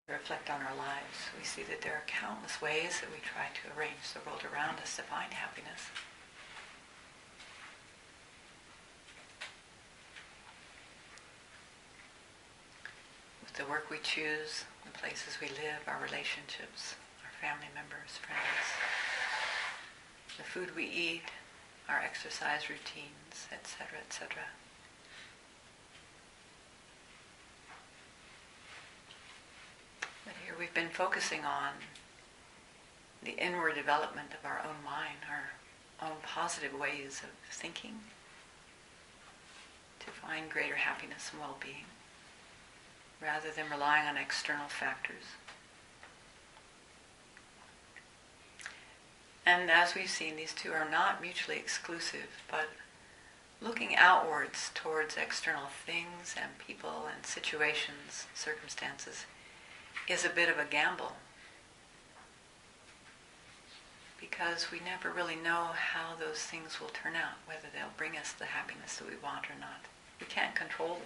reflect on our lives, we see that there are countless ways that we try to arrange the world around us to find happiness. With the work we choose, the places we live, our relationships, our family members, friends, the food we eat, our exercise routines, etc., etc. But here we've been focusing on the inward development of our own mind, our own positive ways of thinking to find greater happiness and well-being, rather than relying on external factors. And as we've seen, these two are not mutually exclusive, but looking outwards towards external things and people and situations, circumstances, is a bit of a gamble, because we never really know how those things will turn out, whether they'll bring us the happiness that we want or not. We can't control them.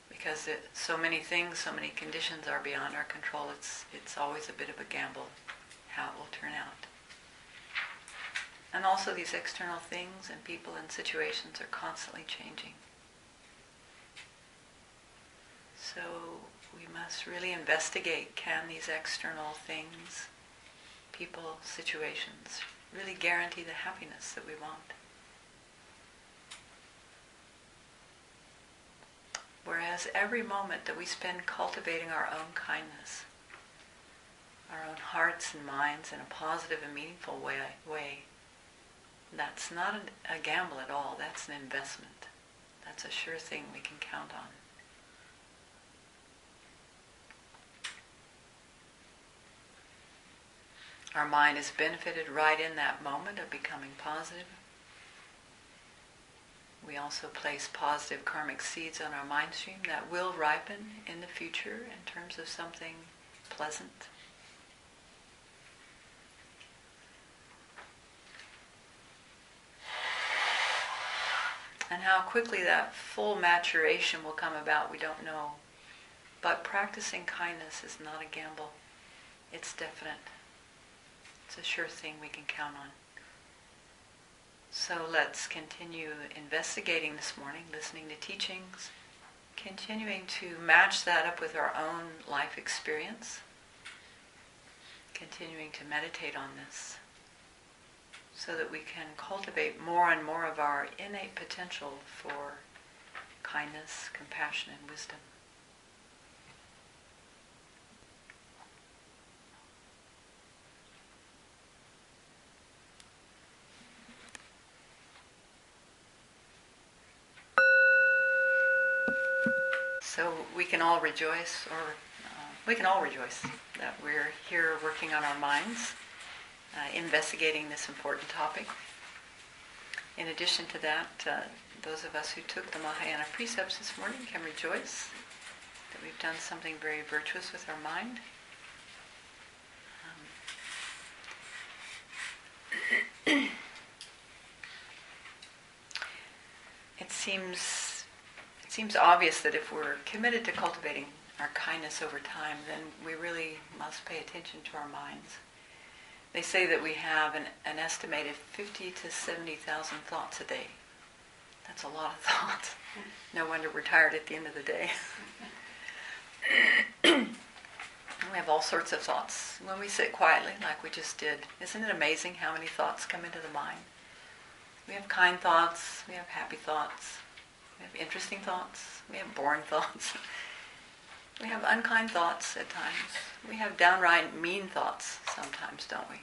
Because so many things, so many conditions are beyond our control, it's always a bit of a gamble how it will turn out. And also these external things and people and situations are constantly changing. So we must really investigate, can these external things, people, situations really guarantee the happiness that we want? Whereas every moment that we spend cultivating our own kindness, our own hearts and minds in a positive and meaningful way, that's not a gamble at all. That's an investment. That's a sure thing we can count on. Our mind is benefited right in that moment of becoming positive. We also place positive karmic seeds on our mind stream that will ripen in the future in terms of something pleasant. And how quickly that full maturation will come about, we don't know. But practicing kindness is not a gamble. It's definite. It's a sure thing we can count on. So let's continue investigating this morning, listening to teachings, continuing to match that up with our own life experience, continuing to meditate on this, so that we can cultivate more and more of our innate potential for kindness, compassion, and wisdom. So we can all rejoice, that we're here working on our minds, investigating this important topic. In addition to that, those of us who took the Mahayana precepts this morning can rejoice that we've done something very virtuous with our mind. It seems obvious that if we're committed to cultivating our kindness over time, then we really must pay attention to our minds. They say that we have an estimated 50 to 70,000 thoughts a day. That's a lot of thoughts. No wonder we're tired at the end of the day. We have all sorts of thoughts. When we sit quietly, like we just did, isn't it amazing how many thoughts come into the mind? We have kind thoughts, we have happy thoughts, we have interesting thoughts, we have boring thoughts. We have unkind thoughts at times. We have downright mean thoughts sometimes, don't we?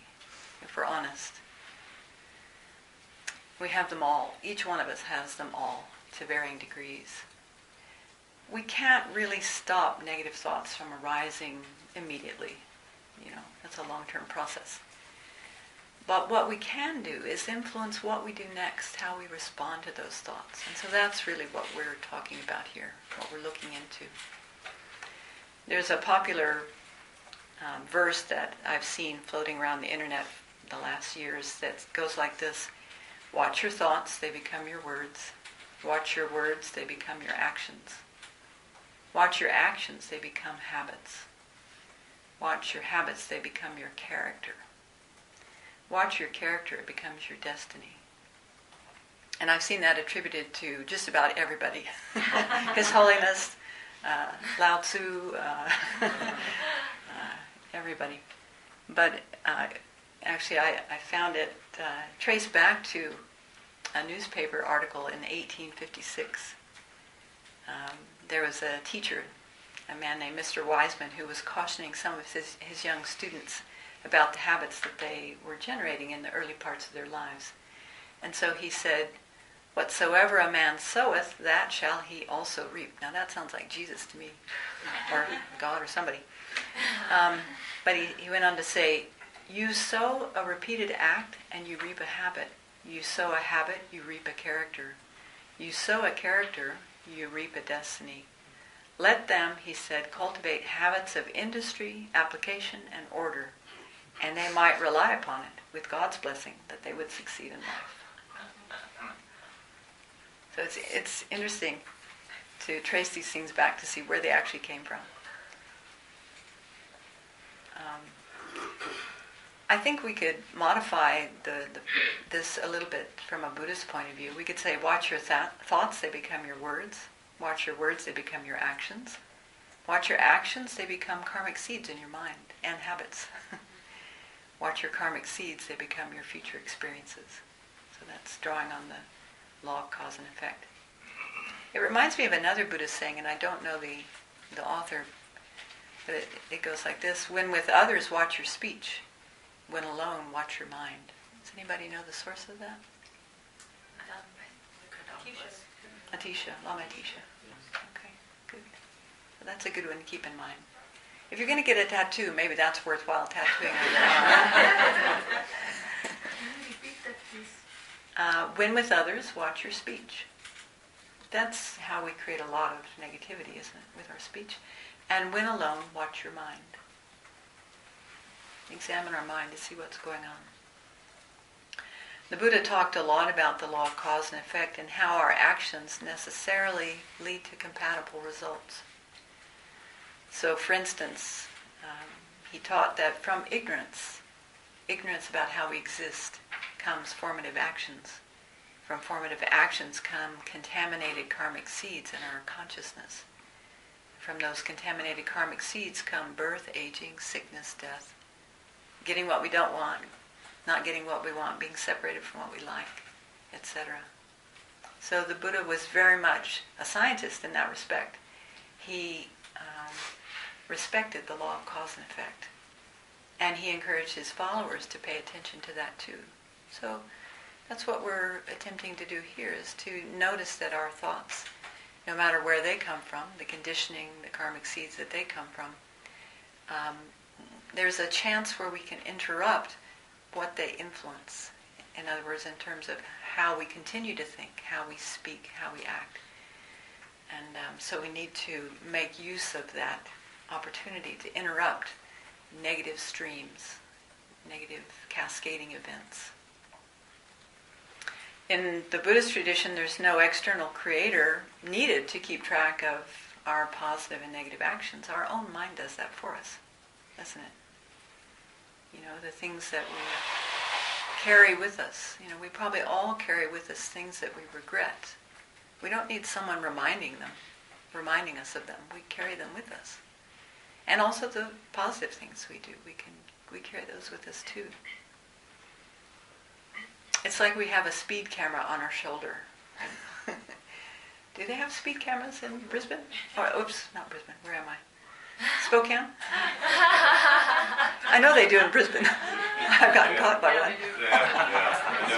If we're honest. We have them all. Each one of us has them all to varying degrees. We can't really stop negative thoughts from arising immediately. That's a long-term process. But what we can do is influence what we do next, how we respond to those thoughts. And so that's really what we're talking about here, what we're looking into. There's a popular verse that I've seen floating around the internet the last years that goes like this: watch your thoughts, they become your words. Watch your words, they become your actions. Watch your actions, they become habits. Watch your habits, they become your character. Watch your character, it becomes your destiny. And I've seen that attributed to just about everybody. His Holiness, Lao Tzu, everybody. But actually I found it traced back to a newspaper article in 1856. There was a teacher, a man named Mr. Wiseman, who was cautioning some of his young students about the habits that they were generating in the early parts of their lives. And so he said, "Whatsoever a man soweth, that shall he also reap." Now that sounds like Jesus to me, or God or somebody. But he went on to say, "You sow a repeated act and you reap a habit. You sow a habit, you reap a character. You sow a character, you reap a destiny. Let them," he said, "cultivate habits of industry, application, and order, and they might rely upon it, with God's blessing, that they would succeed in life." So it's interesting to trace these things back to see where they actually came from. I think we could modify this a little bit from a Buddhist point of view. We could say, watch your thoughts, they become your words. Watch your words, they become your actions. Watch your actions, they become karmic seeds in your mind and habits. Watch your karmic seeds, they become your future experiences. So that's drawing on the law of cause and effect. It reminds me of another Buddhist saying, and I don't know the author, but it goes like this: "When with others, watch your speech. When alone, watch your mind." Does anybody know the source of that? Atisha, Lama Atisha. Okay, good. So that's a good one to keep in mind. If you're going to get a tattoo, maybe that's worthwhile tattooing on your arm. When with others, watch your speech. That's how we create a lot of negativity, isn't it, with our speech? And when alone, watch your mind. Examine our mind to see what's going on. The Buddha talked a lot about the law of cause and effect and how our actions necessarily lead to compatible results. So, for instance, he taught that from ignorance about how we exist, comes formative actions. From formative actions come contaminated karmic seeds in our consciousness. From those contaminated karmic seeds come birth, aging, sickness, death, getting what we don't want, not getting what we want, being separated from what we like, etc. So the Buddha was very much a scientist in that respect. He respected the law of cause and effect. And he encouraged his followers to pay attention to that too. So that's what we're attempting to do here, is to notice that our thoughts, no matter where they come from, the conditioning, the karmic seeds that they come from, there's a chance where we can interrupt what they influence. In other words, in terms of how we continue to think, how we speak, how we act. And so we need to make use of that opportunity to interrupt negative streams, negative cascading events. In the Buddhist tradition, there's no external creator needed to keep track of our positive and negative actions. Our own mind does that for us, doesn't it? You know, the things that we carry with us. You know, we probably all carry with us things that we regret. We don't need someone reminding us of them. We carry them with us. And also the positive things we do. We carry those with us too. It's like we have a speed camera on our shoulder. Do they have speed cameras in Brisbane? Oops, not Brisbane. Where am I? Spokane? I know they do in Brisbane. I've gotten caught by one.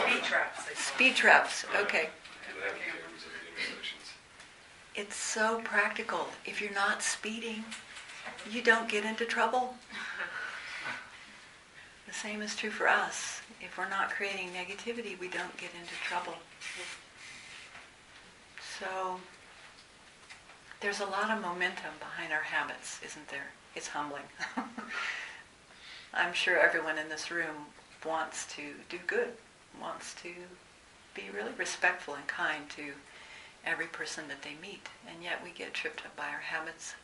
Speed traps. Speed traps, okay. It's so practical. If you're not speeding, you don't get into trouble. The same is true for us. If we're not creating negativity, we don't get into trouble. So there's a lot of momentum behind our habits, isn't there? It's humbling. I'm sure everyone in this room wants to do good, wants to be really respectful and kind to every person that they meet. And yet we get tripped up by our habits,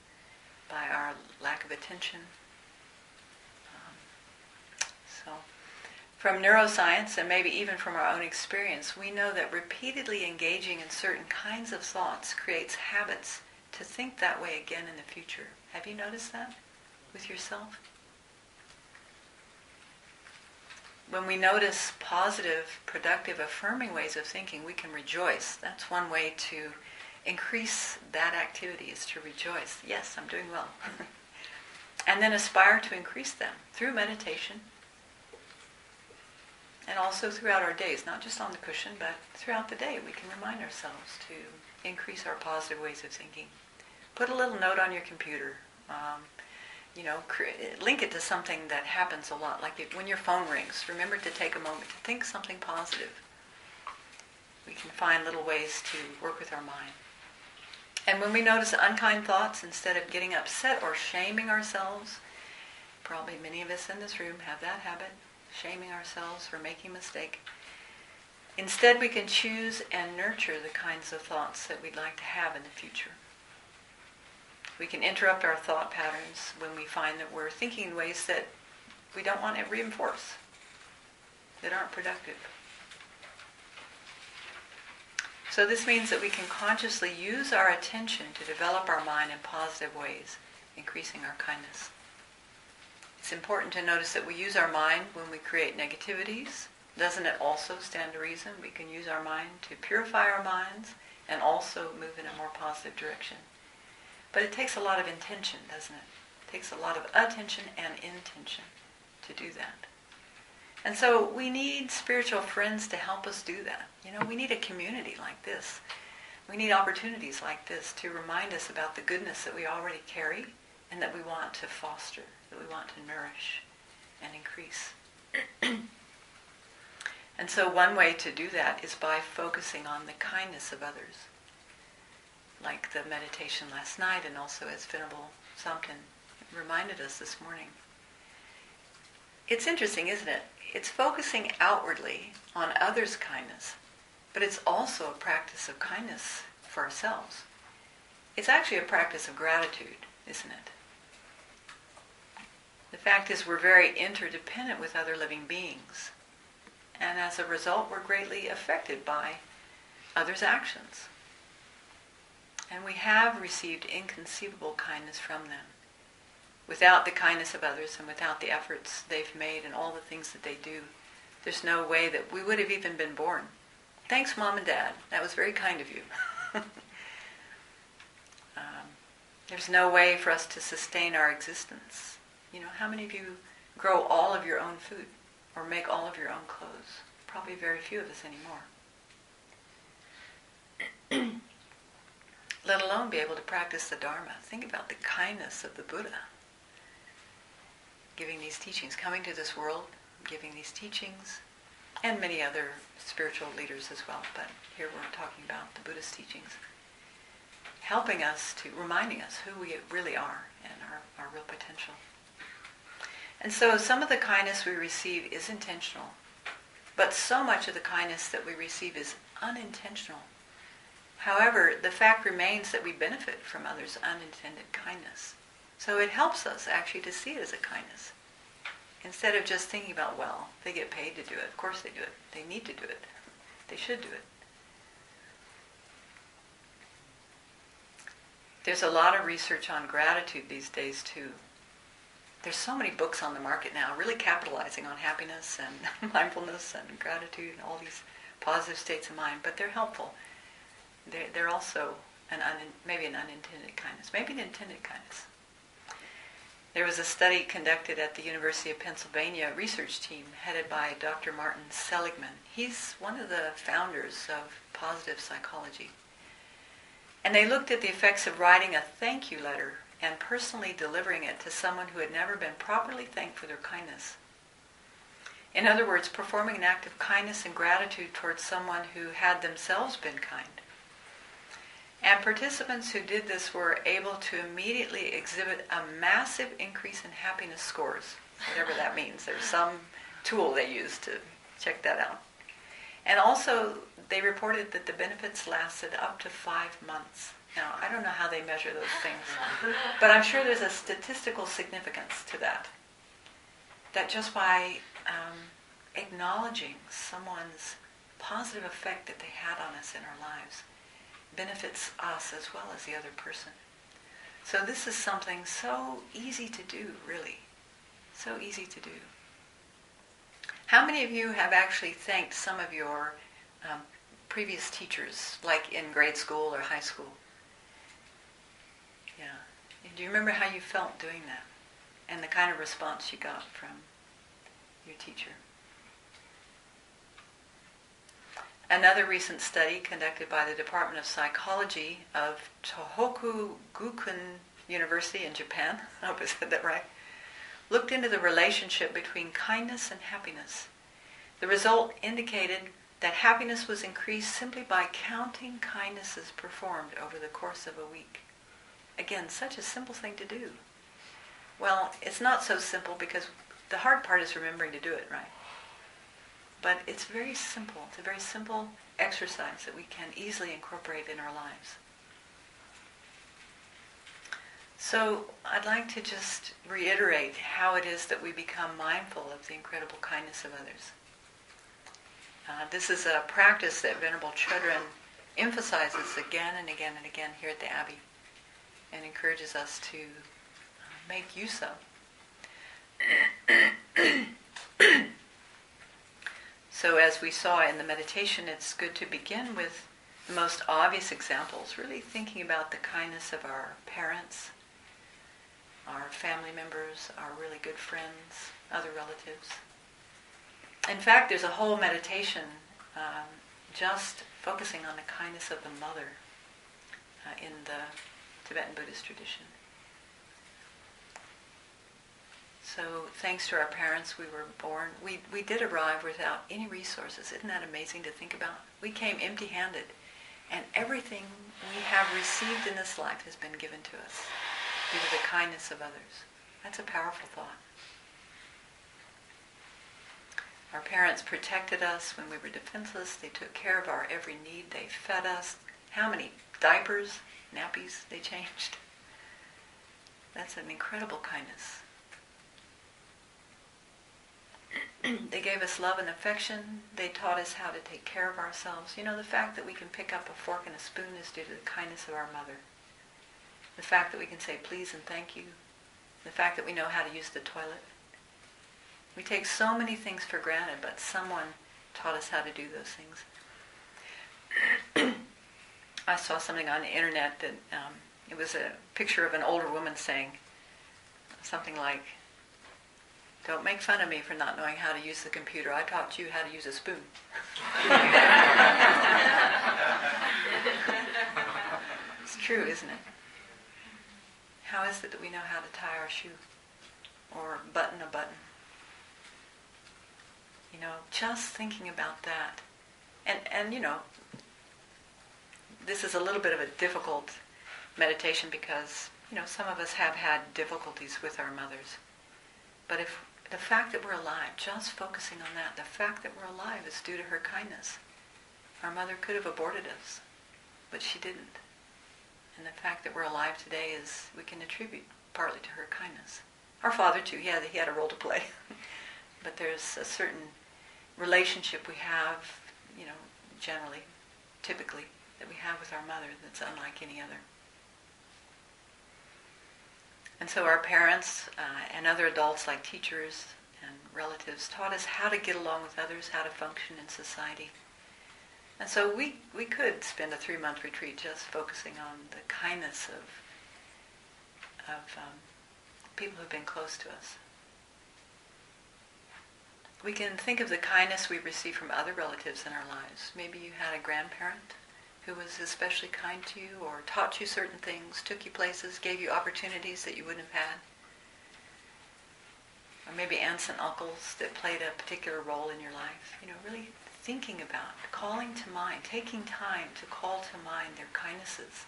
by our lack of attention. So from neuroscience, and maybe even from our own experience, we know that repeatedly engaging in certain kinds of thoughts creates habits to think that way again in the future. Have you noticed that with yourself? When we notice positive, productive, affirming ways of thinking, we can rejoice. That's one way to increase that activity, is to rejoice. Yes, I'm doing well. And then aspire to increase them through meditation, and also throughout our days, not just on the cushion, but throughout the day we can remind ourselves to increase our positive ways of thinking. Put a little note on your computer. Link it to something that happens a lot, like when your phone rings. Remember to take a moment to think something positive. We can find little ways to work with our mind. And when we notice unkind thoughts, instead of getting upset or shaming ourselves, probably many of us in this room have that habit, shaming ourselves for making a mistake. Instead, we can choose and nurture the kinds of thoughts that we'd like to have in the future. We can interrupt our thought patterns when we find that we're thinking in ways that we don't want to reinforce, that aren't productive. So this means that we can consciously use our attention to develop our mind in positive ways, increasing our kindness. It's important to notice that we use our mind when we create negativities. Doesn't it also stand to reason we can use our mind to purify our minds and also move in a more positive direction? But it takes a lot of intention, doesn't it? It takes a lot of attention and intention to do that. And so we need spiritual friends to help us do that. We need a community like this. We need opportunities like this to remind us about the goodness that we already carry and that we want to foster, that we want to nourish and increase. And so one way to do that is by focusing on the kindness of others, like the meditation last night, and also as Venerable Samkin reminded us this morning. It's interesting, isn't it? It's focusing outwardly on others' kindness, but it's also a practice of kindness for ourselves. It's actually a practice of gratitude, isn't it? The fact is we're very interdependent with other living beings, and as a result we're greatly affected by others' actions. And we have received inconceivable kindness from them. Without the kindness of others and without the efforts they've made and all the things that they do, there's no way that we would have even been born. Thanks, Mom and Dad. That was very kind of you. There's no way for us to sustain our existence. How many of you grow all of your own food or make all of your own clothes? Probably very few of us anymore. Let alone be able to practice the Dharma. Think about the kindness of the Buddha giving these teachings, coming to this world, giving these teachings, and many other spiritual leaders as well. But here we're talking about the Buddhist teachings, helping us to, reminding us who we really are and our real potential. And so some of the kindness we receive is intentional, but so much of the kindness that we receive is unintentional. However, the fact remains that we benefit from others' unintended kindness. So it helps us actually to see it as a kindness. Instead of just thinking about, well, they get paid to do it. Of course they do it. They need to do it. They should do it. There's a lot of research on gratitude these days too. There's so many books on the market now really capitalizing on happiness and mindfulness and gratitude and all these positive states of mind, but they're helpful. They're also maybe an unintended kindness, maybe an intended kindness. There was a study conducted at the University of Pennsylvania research team headed by Dr. Martin Seligman. He's one of the founders of positive psychology. And they looked at the effects of writing a thank you letter and personally delivering it to someone who had never been properly thanked for their kindness. In other words, performing an act of kindness and gratitude towards someone who had themselves been kind. And participants who did this were able to immediately exhibit a massive increase in happiness scores, whatever that means. There's some tool they use to check that out. And also, they reported that the benefits lasted up to 5 months. Now, I don't know how they measure those things, but I'm sure there's a statistical significance to that. That just by acknowledging someone's positive effect that they had on us in our lives benefits us as well as the other person. So this is something so easy to do, really. So easy to do. How many of you have actually thanked some of your previous teachers, like in grade school or high school? Yeah. Do you remember how you felt doing that? And the kind of response you got from your teacher? Another recent study conducted by the Department of Psychology of Tohoku Gakuen University in Japan, I hope I said that right, looked into the relationship between kindness and happiness. The result indicated that happiness was increased simply by counting kindnesses performed over the course of a week. Again, such a simple thing to do. Well, it's not so simple because the hard part is remembering to do it, right? But it's very simple. It's a very simple exercise that we can easily incorporate in our lives. So I'd like to just reiterate how it is that we become mindful of the incredible kindness of others. This is a practice that Venerable Chodron emphasizes again and again and again here at the Abbey and encourages us to make use of. So as we saw in the meditation, it's good to begin with the most obvious examples, really thinking about the kindness of our parents, our family members, our really good friends, other relatives. In fact, there's a whole meditation just focusing on the kindness of the mother in the Tibetan Buddhist tradition. So thanks to our parents, we were born. We did arrive without any resources. Isn't that amazing to think about? We came empty-handed, and everything we have received in this life has been given to us due to the kindness of others. That's a powerful thought. Our parents protected us when we were defenseless. They took care of our every need. They fed us. How many diapers, nappies they changed? That's an incredible kindness. They gave us love and affection. They taught us how to take care of ourselves. You know, the fact that we can pick up a fork and a spoon is due to the kindness of our mother. The fact that we can say please and thank you. The fact that we know how to use the toilet. We take so many things for granted, but someone taught us how to do those things. I saw something on the internet that it was a picture of an older woman saying something like, "Don't make fun of me for not knowing how to use the computer. I taught you how to use a spoon." It's true, isn't it? How is it that we know how to tie our shoe or button a button? You know, just thinking about that. And you know, this is a little bit of a difficult meditation because, you know, some of us have had difficulties with our mothers. But if the fact that we're alive, just focusing on that, the fact that we're alive is due to her kindness. Our mother could have aborted us, but she didn't. And the fact that we're alive today is, we can attribute partly to her kindness. Our father too, he had a role to play. But there's a certain relationship we have, you know, generally, typically, that we have with our mother that's unlike any other. And so our parents and other adults like teachers and relatives taught us how to get along with others, how to function in society. And so we could spend a 3-month retreat just focusing on the kindness of people who've been close to us. We can think of the kindness we receive from other relatives in our lives. Maybe you had a grandparent who was especially kind to you or taught you certain things, took you places, gave you opportunities that you wouldn't have had. Or maybe aunts and uncles that played a particular role in your life. You know, really thinking about, calling to mind, taking time to call to mind their kindnesses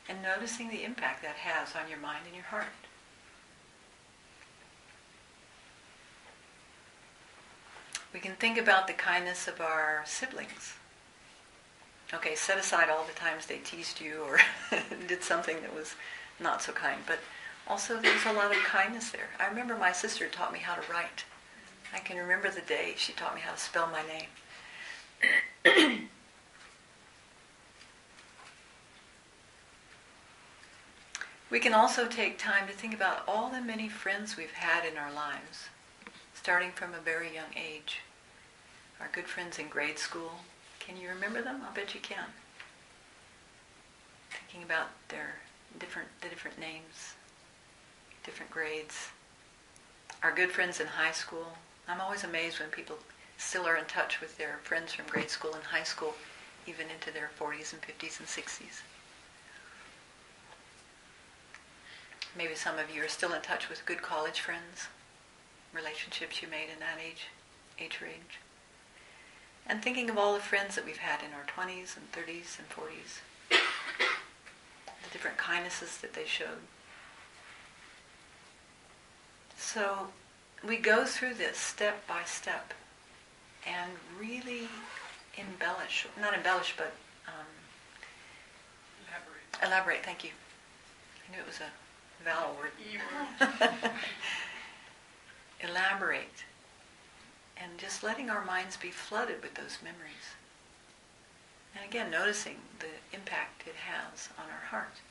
and noticing the impact that has on your mind and your heart. We can think about the kindness of our siblings. Okay, set aside all the times they teased you or did something that was not so kind, but also there's a lot of kindness there. I remember my sister taught me how to write. I can remember the day she taught me how to spell my name. We can also take time to think about all the many friends we've had in our lives, starting from a very young age. Our good friends in grade school. Can you remember them? I'll bet you can. Thinking about the different names, different grades. Our good friends in high school. I'm always amazed when people still are in touch with their friends from grade school and high school, even into their 40s and 50s and 60s. Maybe some of you are still in touch with good college friends, relationships you made in that age range. And thinking of all the friends that we've had in our 20s and 30s and 40s, the different kindnesses that they showed. So we go through this step by step and really elaborate, thank you. I knew it was a vowel word. Elaborate. And just letting our minds be flooded with those memories. And again, noticing the impact it has on our heart.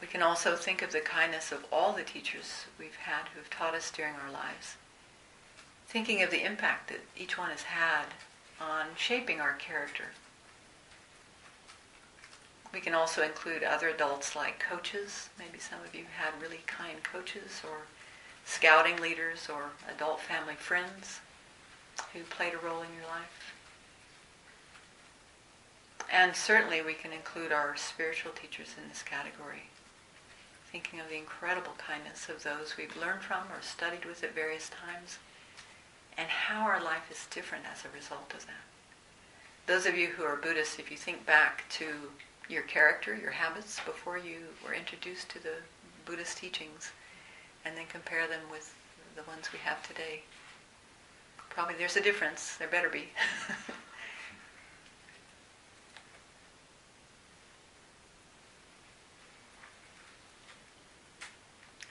We can also think of the kindness of all the teachers we've had who've taught us during our lives. Thinking of the impact that each one has had on shaping our character. We can also include other adults like coaches. Maybe some of you had really kind coaches, or scouting leaders, or adult family friends who played a role in your life. And certainly we can include our spiritual teachers in this category. Thinking of the incredible kindness of those we've learned from or studied with at various times, and how our life is different as a result of that. Those of you who are Buddhists, if you think back to your character, your habits before you were introduced to the Buddhist teachings, and then compare them with the ones we have today, probably there's a difference. There better be.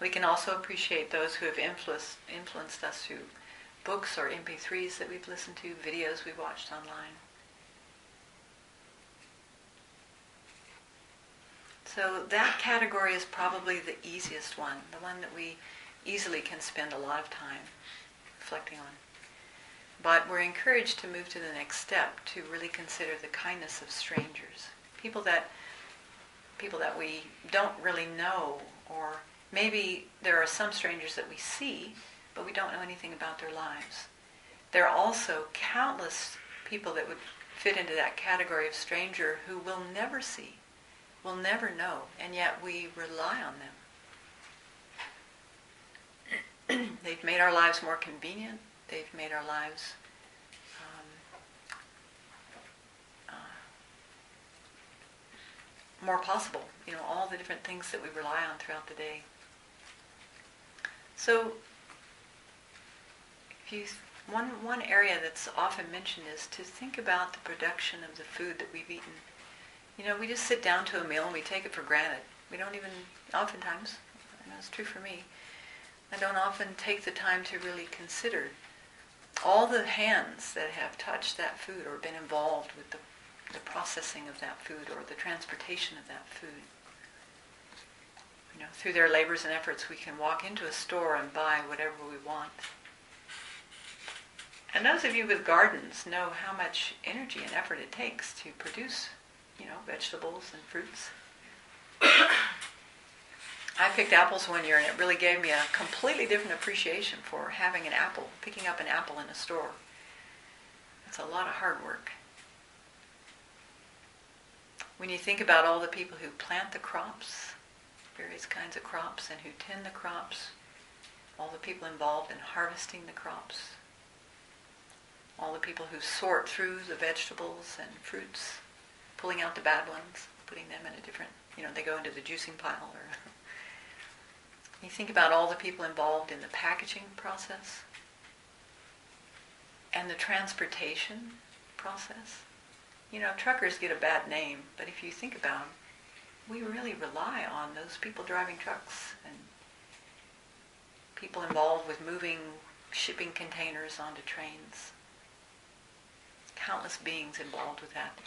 We can also appreciate those who have influenced us through books or MP3s that we've listened to, videos we've watched online. So that category is probably the easiest one, the one that we easily can spend a lot of time reflecting on. But we're encouraged to move to the next step, to really consider the kindness of strangers. People that we don't really know, or maybe there are some strangers that we see, but we don't know anything about their lives. There are also countless people that would fit into that category of stranger who we'll never see, we'll never know, and yet we rely on them. They've made our lives more convenient. They've made our lives more possible. You know, all the different things that we rely on throughout the day. So, one area that's often mentioned is to think about the production of the food that we've eaten. You know, we just sit down to a meal and we take it for granted. We don't even, oftentimes, and that's true for me, I don't often take the time to really consider all the hands that have touched that food or been involved with the processing of that food or the transportation of that food. You know, through their labors and efforts, we can walk into a store and buy whatever we want. And those of you with gardens know how much energy and effort it takes to produce, you know, vegetables and fruits. I picked apples one year, and it really gave me a completely different appreciation for having an apple, picking up an apple in a store. It's a lot of hard work. When you think about all the people who plant the crops, various kinds of crops, and who tend the crops, all the people involved in harvesting the crops, all the people who sort through the vegetables and fruits, pulling out the bad ones, putting them in a different, you know, they go into the juicing pile. Or You think about all the people involved in the packaging process and the transportation process. You know, truckers get a bad name, but if you think about them, we really rely on those people driving trucks and people involved with moving shipping containers onto trains. Countless beings involved with that.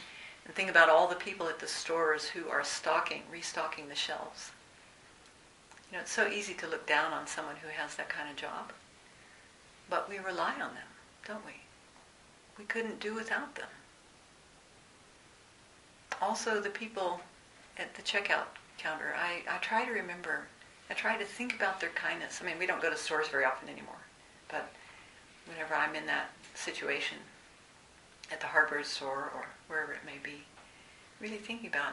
And think about all the people at the stores who are restocking the shelves. You know, it's so easy to look down on someone who has that kind of job, but we rely on them, don't we? We couldn't do without them. Also, the people at the checkout counter, I try to remember, I try to think about their kindness. I mean, we don't go to stores very often anymore, but whenever I'm in that situation, at the hardware store or wherever it may be, really thinking about,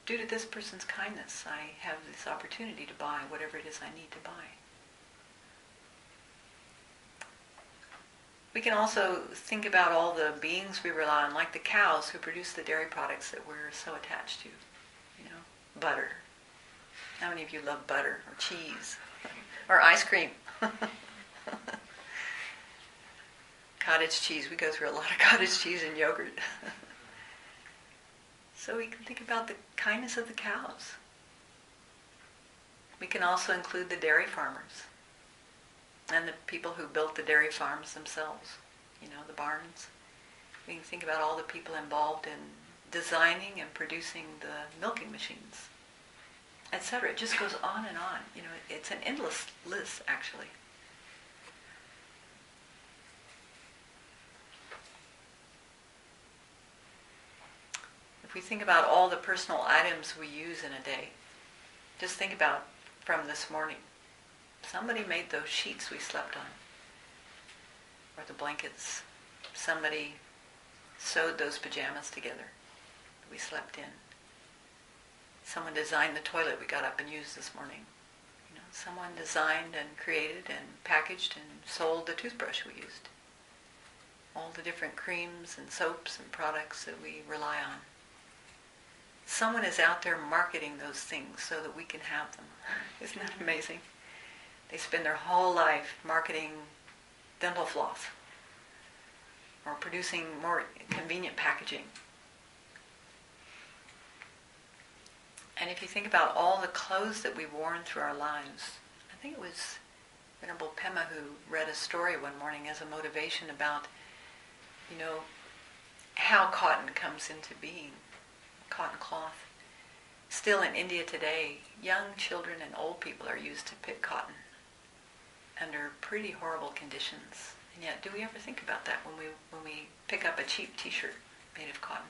due to this person's kindness, I have this opportunity to buy whatever it is I need to buy. We can also think about all the beings we rely on, like the cows who produce the dairy products that we're so attached to. You know, butter. How many of you love butter or cheese or ice cream? Cottage cheese. We go through a lot of cottage cheese and yogurt. So we can think about the kindness of the cows. We can also include the dairy farmers and the people who built the dairy farms themselves, you know, the barns. We can think about all the people involved in designing and producing the milking machines, etc. It just goes on and on. You know, it's an endless list, actually. If we think about all the personal items we use in a day, just think about from this morning. Somebody made those sheets we slept on, or the blankets. Somebody sewed those pajamas together that we slept in. Someone designed the toilet we got up and used this morning. You know, someone designed and created and packaged and sold the toothbrush we used. All the different creams and soaps and products that we rely on. Someone is out there marketing those things so that we can have them. Isn't that amazing? They spend their whole life marketing dental floss or producing more convenient packaging. And if you think about all the clothes that we've worn through our lives, I think it was Venerable Pema who read a story one morning as a motivation about, you know, how cotton comes into being. Cotton cloth. Still in India today, young children and old people are used to pick cotton under pretty horrible conditions. And yet, do we ever think about that when we pick up a cheap t-shirt made of cotton?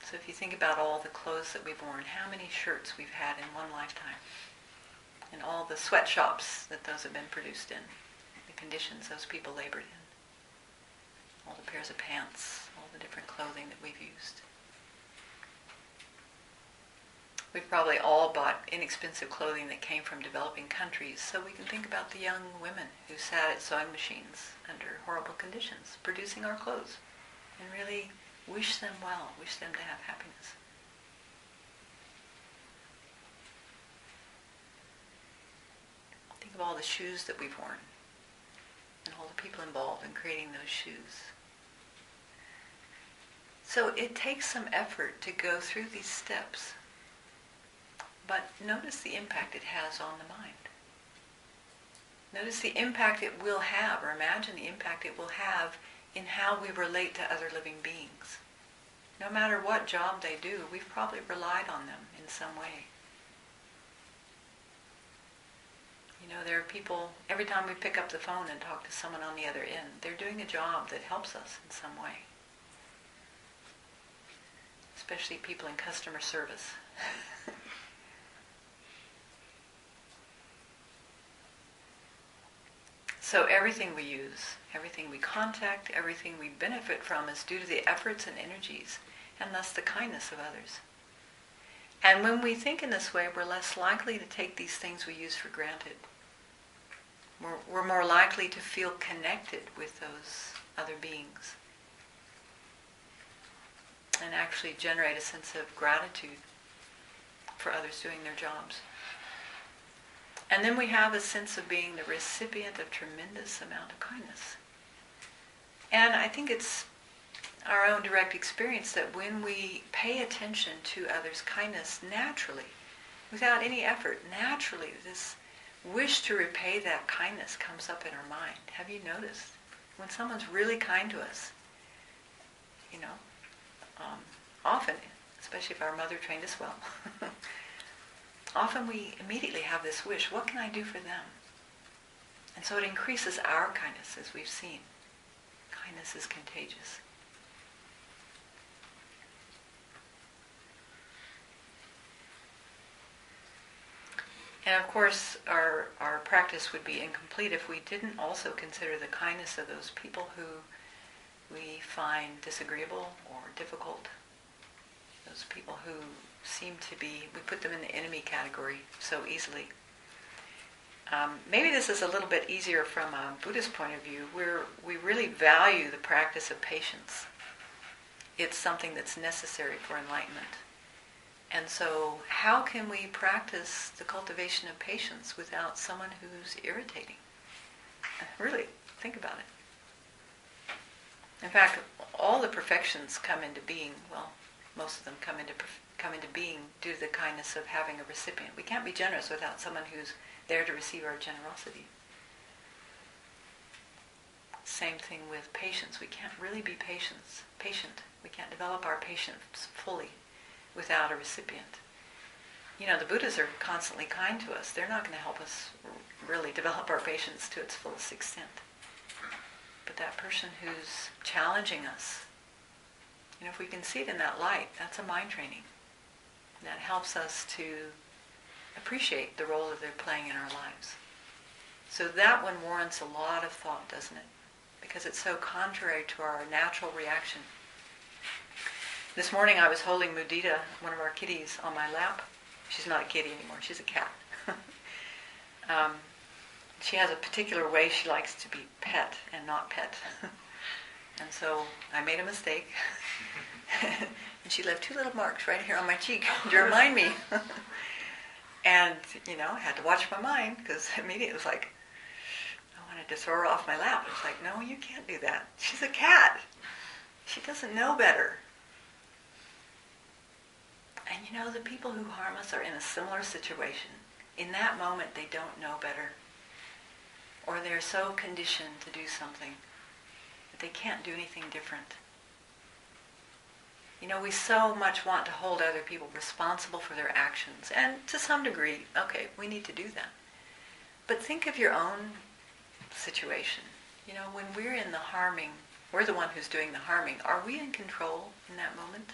So if you think about all the clothes that we've worn, how many shirts we've had in one lifetime, and all the sweatshops that those have been produced in, the conditions those people labored in. All the pairs of pants, all the different clothing that we've used. We've probably all bought inexpensive clothing that came from developing countries, so we can think about the young women who sat at sewing machines under horrible conditions, producing our clothes, and really wish them well, wish them to have happiness. Think of all the shoes that we've worn, and all the people involved in creating those shoes. So it takes some effort to go through these steps, but notice the impact it has on the mind. Notice the impact it will have, or imagine the impact it will have in how we relate to other living beings. No matter what job they do, we've probably relied on them in some way. You know, there are people, every time we pick up the phone and talk to someone on the other end, they're doing a job that helps us in some way. Especially people in customer service. So everything we use, everything we contact, everything we benefit from is due to the efforts and energies, and thus the kindness of others. And when we think in this way, we're less likely to take these things we use for granted. We're more likely to feel connected with those other beings and actually generate a sense of gratitude for others doing their jobs. And then we have a sense of being the recipient of tremendous amount of kindness. And I think it's our own direct experience that when we pay attention to others' kindness naturally, without any effort, naturally this wish to repay that kindness comes up in our mind. Have you noticed? When someone's really kind to us, often, especially if our mother trained us well, often we immediately have this wish, what can I do for them? And so it increases our kindness, as we've seen. Kindness is contagious. And of course, our practice would be incomplete if we didn't also consider the kindness of those people who we find disagreeable or difficult. Those people who seem to be, we put them in the enemy category so easily. Maybe this is a little bit easier from a Buddhist point of view, where we really value the practice of patience. It's something that's necessary for enlightenment. And so how can we practice the cultivation of patience without someone who's irritating? Really, think about it. In fact, all the perfections come into being, well, most of them come into being due to the kindness of having a recipient. We can't be generous without someone who's there to receive our generosity. Same thing with patience. We can't really be patient. We can't develop our patience fully without a recipient. The Buddhas are constantly kind to us. They're not going to help us really develop our patience to its fullest extent. But that person who's challenging us, if we can see it in that light, that's a mind training. That helps us to appreciate the role that they're playing in our lives. So that one warrants a lot of thought, doesn't it? Because it's so contrary to our natural reaction. This morning I was holding Mudita, one of our kitties, on my lap. She's not a kitty anymore, she's a cat. She has a particular way she likes to be pet and not pet. And so I made a mistake. And she left 2 little marks right here on my cheek to remind me. And, I had to watch my mind, because immediately it was like, I wanted to throw her off my lap. It was like, no, you can't do that. She's a cat. She doesn't know better. And the people who harm us are in a similar situation. In that moment, they don't know better. Or they're so conditioned to do something that they can't do anything different. We so much want to hold other people responsible for their actions. And to some degree, okay, we need to do that. But think of your own situation. When we're in the harming, we're the one who's doing the harming. Are we in control in that moment?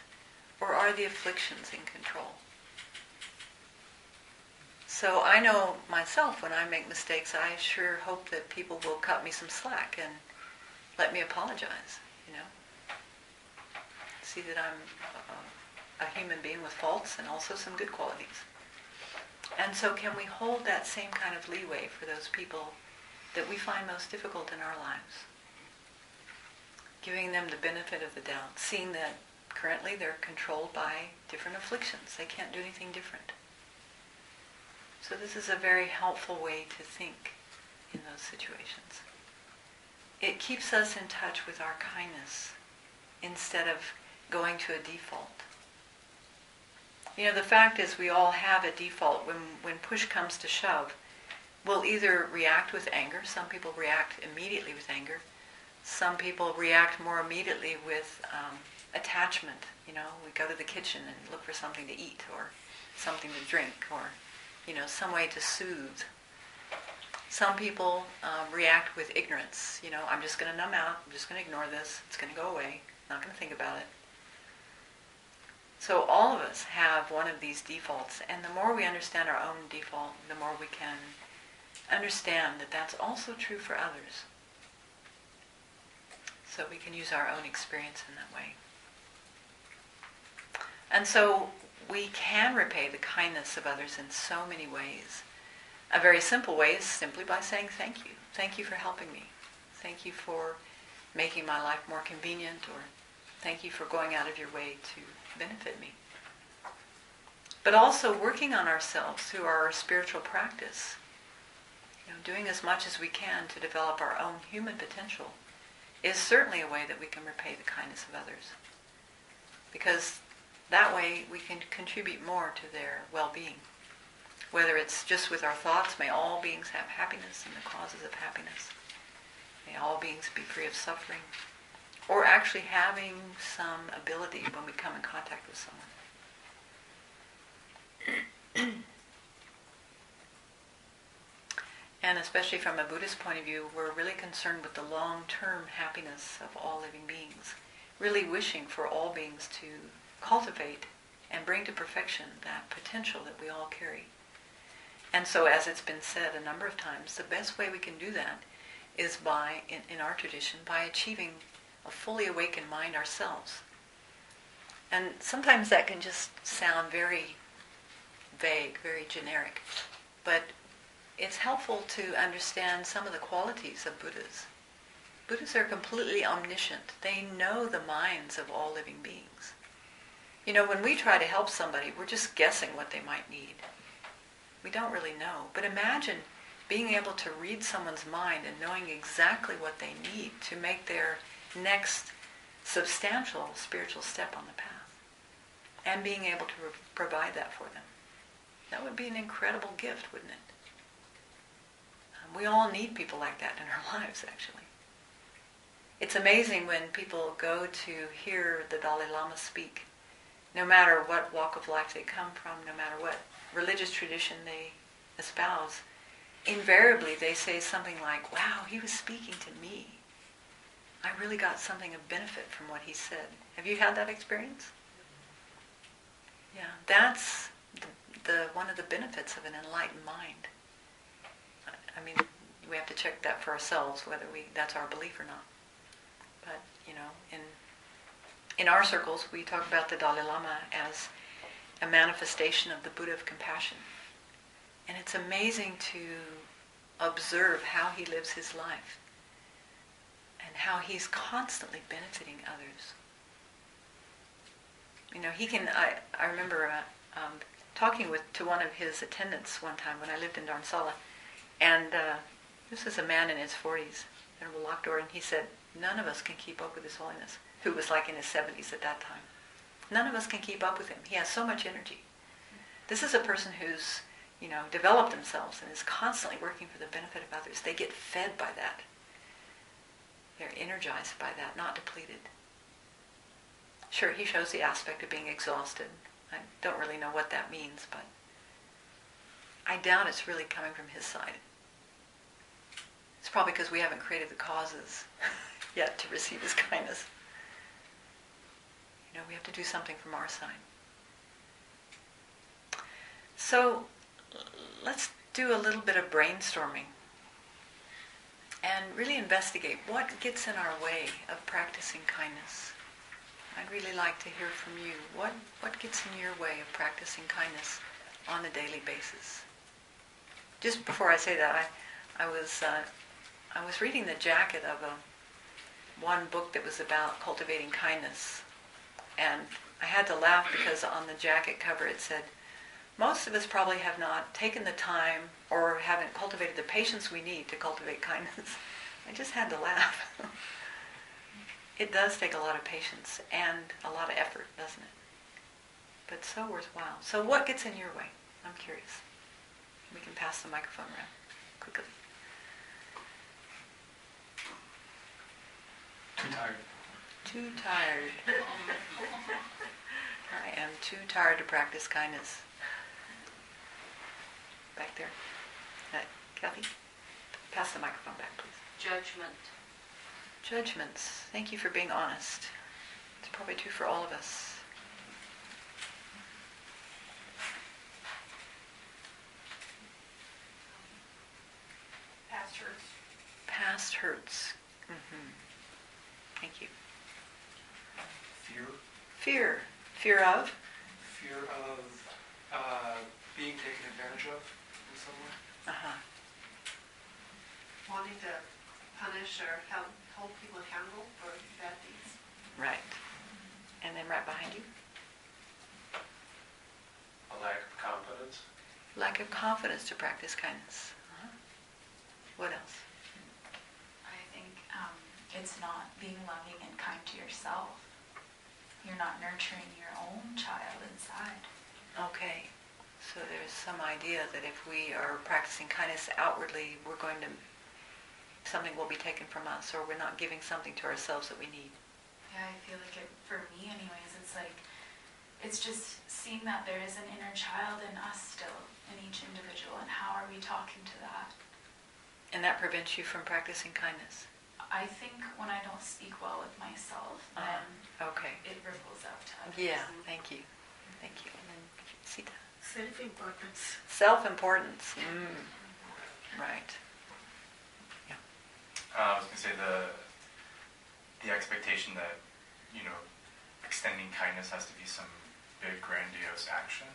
Or are the afflictions in control? So I know myself, when I make mistakes, I sure hope that people will cut me some slack and let me apologize, See that I'm a human being with faults and also some good qualities. And so can we hold that same kind of leeway for those people that we find most difficult in our lives? Giving them the benefit of the doubt, seeing that currently they're controlled by different afflictions. They can't do anything different. So this is a very helpful way to think in those situations. It keeps us in touch with our kindness instead of going to a default. The fact is we all have a default. When push comes to shove, we'll either react with anger. Some people react immediately with anger. Some people react more immediately with attachment. We go to the kitchen and look for something to eat or something to drink or, some way to soothe. Some people react with ignorance. I'm just going to numb out. I'm just going to ignore this. It's going to go away. Not going to think about it. So all of us have one of these defaults, and the more we understand our own default, the more we can understand that that's also true for others. So we can use our own experience in that way. And so we can repay the kindness of others in so many ways. A very simple way is simply by saying thank you. Thank you for helping me. Thank you for making my life more convenient, or thank you for going out of your way to benefit me. but also working on ourselves through our spiritual practice. Doing as much as we can to develop our own human potential is certainly a way that we can repay the kindness of others. Because that way we can contribute more to their well-being. Whether it's just with our thoughts, may all beings have happiness and the causes of happiness. May all beings be free of suffering. Or actually having some ability when we come in contact with someone. And especially from a Buddhist point of view, we're really concerned with the long-term happiness of all living beings. Really wishing for all beings to cultivate and bring to perfection that potential that we all carry. And so, as it's been said a number of times, the best way we can do that is by, in our tradition, by achieving a fully awakened mind ourselves. And sometimes that can just sound very vague, very generic. But it's helpful to understand some of the qualities of Buddhas. Buddhas are completely omniscient. They know the minds of all living beings. When we try to help somebody, we're just guessing what they might need. We don't really know. But imagine being able to read someone's mind and knowing exactly what they need to make their next substantial spiritual step on the path. And being able to provide that for them. That would be an incredible gift, wouldn't it? We all need people like that in our lives, actually. It's amazing when people go to hear the Dalai Lama speak, no matter what walk of life they come from, no matter what religious tradition they espouse, invariably they say something like, wow, he was speaking to me. I really got something of benefit from what he said. Have you had that experience? Yeah, that's the one of the benefits of an enlightened mind. I mean, we have to check that for ourselves, whether that's our belief or not. But, in our circles, we talk about the Dalai Lama as a manifestation of the Buddha of compassion. And it's amazing to observe how he lives his life and how he's constantly benefiting others. I remember talking to one of his attendants one time when I lived in Dharamsala. And this is a man in his 40s, Venerable Lockdoor, and he said, none of us can keep up with His Holiness, who was like in his 70s at that time. None of us can keep up with him. He has so much energy. This is a person who's, developed themselves and is constantly working for the benefit of others. They get fed by that. They're energized by that, not depleted. Sure, he shows the aspect of being exhausted. I don't really know what that means, but I doubt it's really coming from his side. It's probably because we haven't created the causes yet to receive his kindness. We have to do something from our side. So let's do a little bit of brainstorming and really investigate what gets in our way of practicing kindness. I'd really like to hear from you. What gets in your way of practicing kindness on a daily basis? Just before I say that, I was reading the jacket of one book that was about cultivating kindness, and I had to laugh because on the jacket cover it said, most of us probably have not taken the time or haven't cultivated the patience we need to cultivate kindness. I just had to laugh. It does take a lot of patience and a lot of effort, doesn't it? But so worthwhile. So what gets in your way? I'm curious. We can pass the microphone around quickly. Too tired. Too tired. I am too tired to practice kindness. Back there. Kathy, pass the microphone back, please. Judgment. Judgments. Thank you for being honest. It's probably true for all of us. Past hurts. Past hurts. Mm-hmm. Thank you. Fear. Fear. Fear of? Fear of being taken advantage of in some way. Uh-huh. Wanting to punish or hold people accountable for bad deeds. Right. And then right behind you? A lack of confidence. Lack of confidence to practice kindness. What else? I think it's not being loving and kind to yourself. You're not nurturing your own child inside. Okay. So there's some idea that if we are practicing kindness outwardly, something will be taken from us, or we're not giving something to ourselves that we need. Yeah, I feel like for me anyways, it's just seeing that there is an inner child in us still, in each individual, and how are we talking to that? And that prevents you from practicing kindness? I think when I don't speak well with myself, then okay. it ripples out to others. Yeah, thank you. Thank you. And then Sita. Self-importance. Self-importance. Right. Yeah. I was going to say the expectation that, extending kindness has to be some big, grandiose action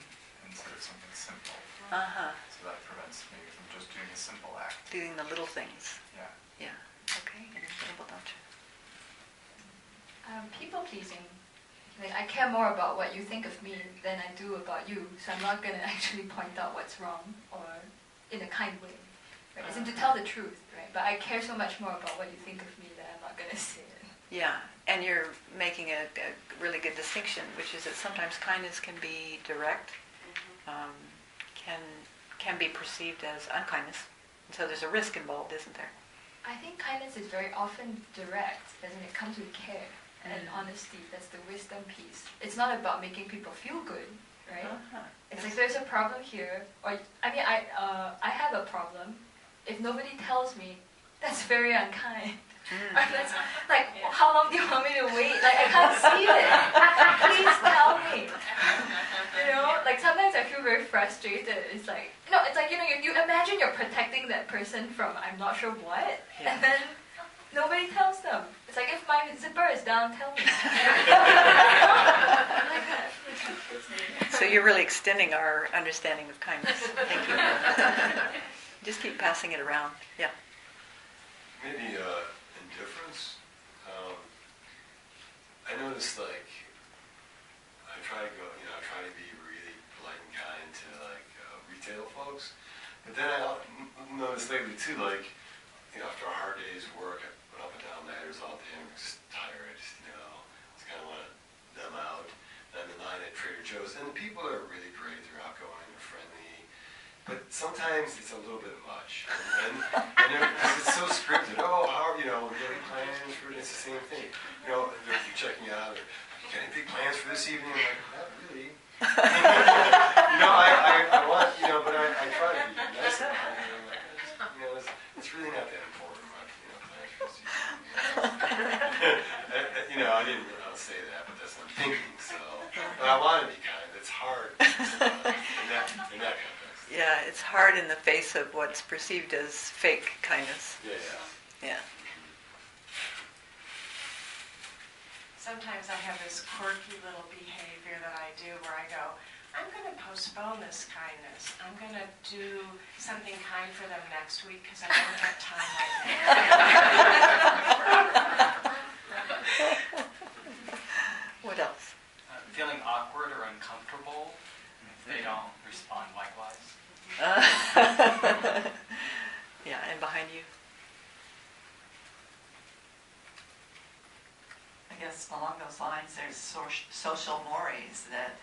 instead of something simple. So that prevents maybe from just doing a simple act. Doing the little things. Yeah. Yeah. Okay. And don't you? People pleasing. Like, I care more about what you think of me than I do about you, so I'm not going to actually point out what's wrong or in a kind way. Right? As in to tell the truth, right? But I care so much more about what you think of me that I'm not going to say it. Yeah, and you're making a really good distinction, which is that sometimes kindness can be direct, can be perceived as unkindness. And so there's a risk involved, isn't there? I think kindness is very often direct, as in it comes with care and honesty. That's the wisdom piece. It's not about making people feel good, right? It's like there's a problem here, or I have a problem. If nobody tells me, that's very unkind. Or that's like, how long do you want me to wait? Like, I can't see it. Please tell me. Like sometimes I feel very frustrated. It's like, you imagine you're protecting that person from I'm not sure what, and then nobody tells them. It's like, if my zipper is down, tell me. So you're really extending our understanding of kindness. Thank you. Just keep passing it around. Yeah. Maybe indifference. I noticed, like, I try to be really polite and kind to retail folks, but then I noticed lately too, like, after a hard day's work, I went up and down ladders all day. I'm just tired. I just kind of want to numb out. And I'm in line at Trader Joe's, and the people are really great. They're outgoing, they're friendly. But sometimes it's a little bit much. And it's so scripted. Oh, how, we got any plans for it? It's the same thing. They're checking out, or, you got any big plans for this evening? I'm like, not really. I want, but I try to be nice and kind. It's really not that important, plans for this evening. I didn't really say that, but that's what I'm thinking, so. But I want to be kind. It's hard in that context. Yeah, it's hard in the face of what's perceived as fake kindness. Yeah. Sometimes I have this quirky little behavior that I do where I go, I'm going to postpone this kindness. I'm going to do something kind for them next week because I don't have time right now. What else? Feeling awkward or uncomfortable if they don't respond likewise. Yeah, and behind you? I guess along those lines, there's social mores that,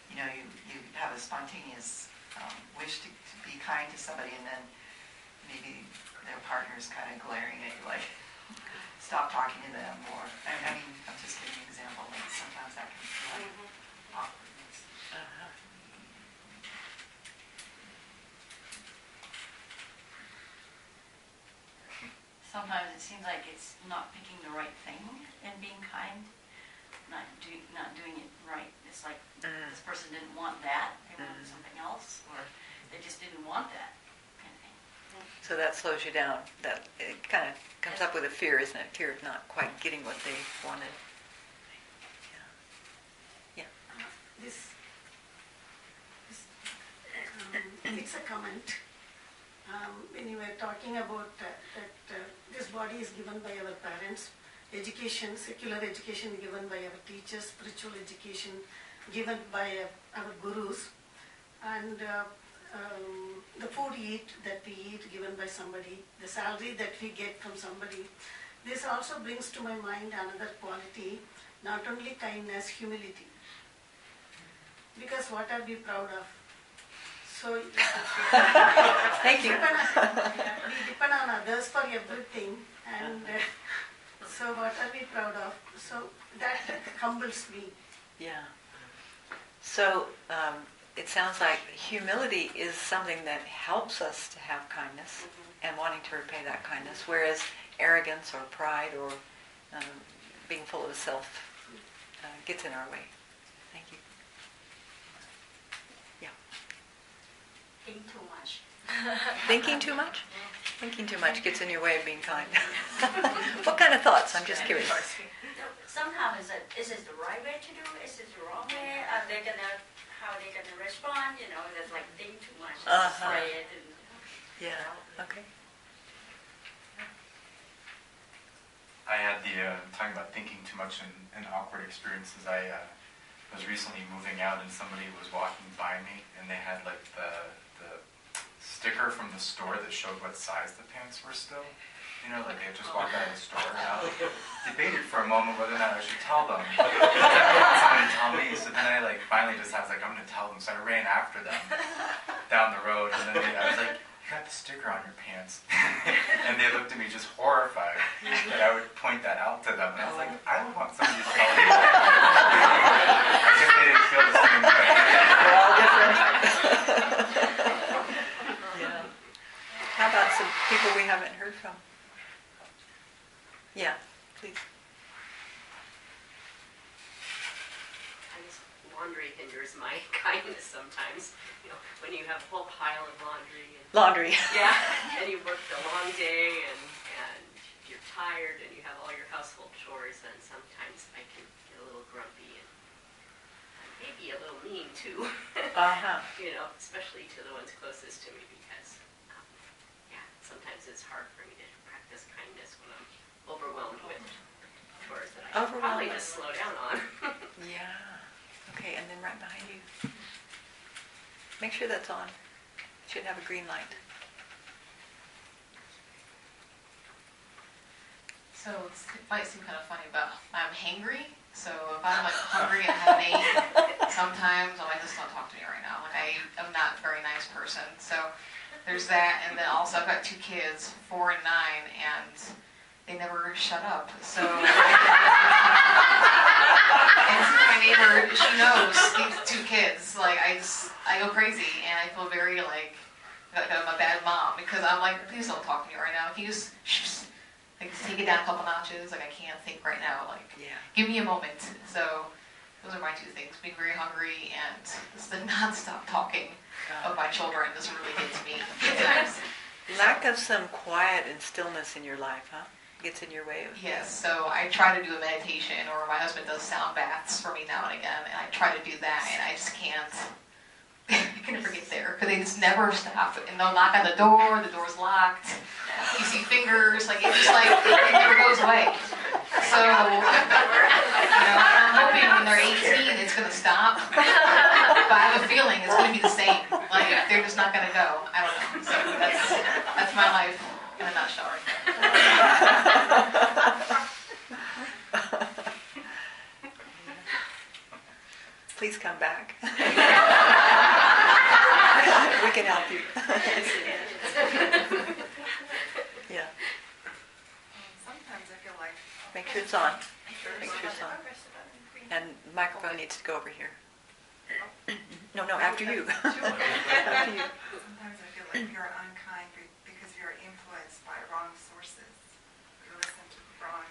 you have a spontaneous wish to be kind to somebody, and then maybe their partner's kind of glaring at you like, stop talking to them, or, I'm just giving an example, like sometimes that can feel like awkwardness. Sometimes it seems like it's not picking the right thing and being kind, not doing it right. It's like this person didn't want that; they wanted something else, or they just didn't want that kind of thing. So that slows you down. That it kind of comes up with a fear, isn't it? Fear of not quite getting what they wanted. Yeah. It's a comment. When you were talking about that this body is given by our parents, education, secular education given by our teachers, spiritual education given by our gurus. and the food that we eat given by somebody, the salary that we get from somebody. This also brings to my mind another quality, not only kindness, humility. Because what are we proud of? So Thank you. we depend on others for everything, and so what are we proud of? So that humbles me. Yeah. So it sounds like humility is something that helps us to have kindness and wanting to repay that kindness, whereas arrogance or pride or being full of self gets in our way. Thank you. Yeah. Think too much. Thinking too much? Thinking too much gets in your way of being kind. What kind of thoughts? I'm just curious. Somehow is this the right way to do? Is it the wrong way? Are they gonna, how are they gonna respond? You know, there's like think too much. Say it and, Yeah. Okay. I had talking about thinking too much and awkward experiences. I was recently moving out and somebody was walking by me and they had like the sticker from the store that showed what size the pants were still. You know, like they had just walked out of the store and I debated for a moment whether or not I should tell them. Somebody tell me, so then I like finally just I was like, I'm gonna tell them. So I ran after them down the road and then I was like, you got the sticker on your pants. And they looked at me just horrified that I would point that out to them. And I was like, I don't want somebody to tell me. I guess they didn't feel the same way. We're all different. Yeah. How about some people we haven't heard from? Yeah, please. I guess laundry hinders my kindness sometimes. You know, when you have a whole pile of laundry. Laundry. Yeah, and you worked a long day and you're tired and you have all your household chores, and sometimes I can get a little grumpy and maybe a little mean too. You know, especially to the ones closest to me because, yeah, sometimes it's hard for me to practice kindness when I'm overwhelmed with chores that I should probably just slow down on. Yeah. Okay, and then right behind you. Make sure that's on. It should have a green light. So it might seem kind of funny, but I'm hangry. So if I'm like hungry and haven't eaten, sometimes I'm like, just don't talk to me right now. Like I am not a very nice person. So there's that, and then also I've got 2 kids, 4 and 9, and they never shut up. So and my neighbor, she knows these 2 kids. Like I go crazy, and I feel very like I'm a bad mom because I'm like, please don't talk to me right now. Can you just like take it down a couple notches? Like I can't think right now. Like give me a moment. So those are my 2 things: being very hungry and just the nonstop talking of my children. This really hits me. Lack of some quiet and stillness in your life, huh? Gets in your way of... Yes, so I try to do a meditation, or my husband does sound baths for me now and again, and I try to do that, and I just can't. I can never get there, because they just never stop. And they'll knock on the door's locked. You see fingers, like it just like, it never goes away. So, I'm hoping when they're 18 it's going to stop. But I have a feeling it's going to be the same. Like, they're just not going to go. I don't know. So that's my life in a nutshell right there. Please come back. We can help you. Yeah. Sometimes I feel like... Make sure it's on. Make sure it's on. And the microphone needs to go over here. No, after you. After you. Sometimes I feel like you're unkind because you're influenced by wrong sources. You listen to wrong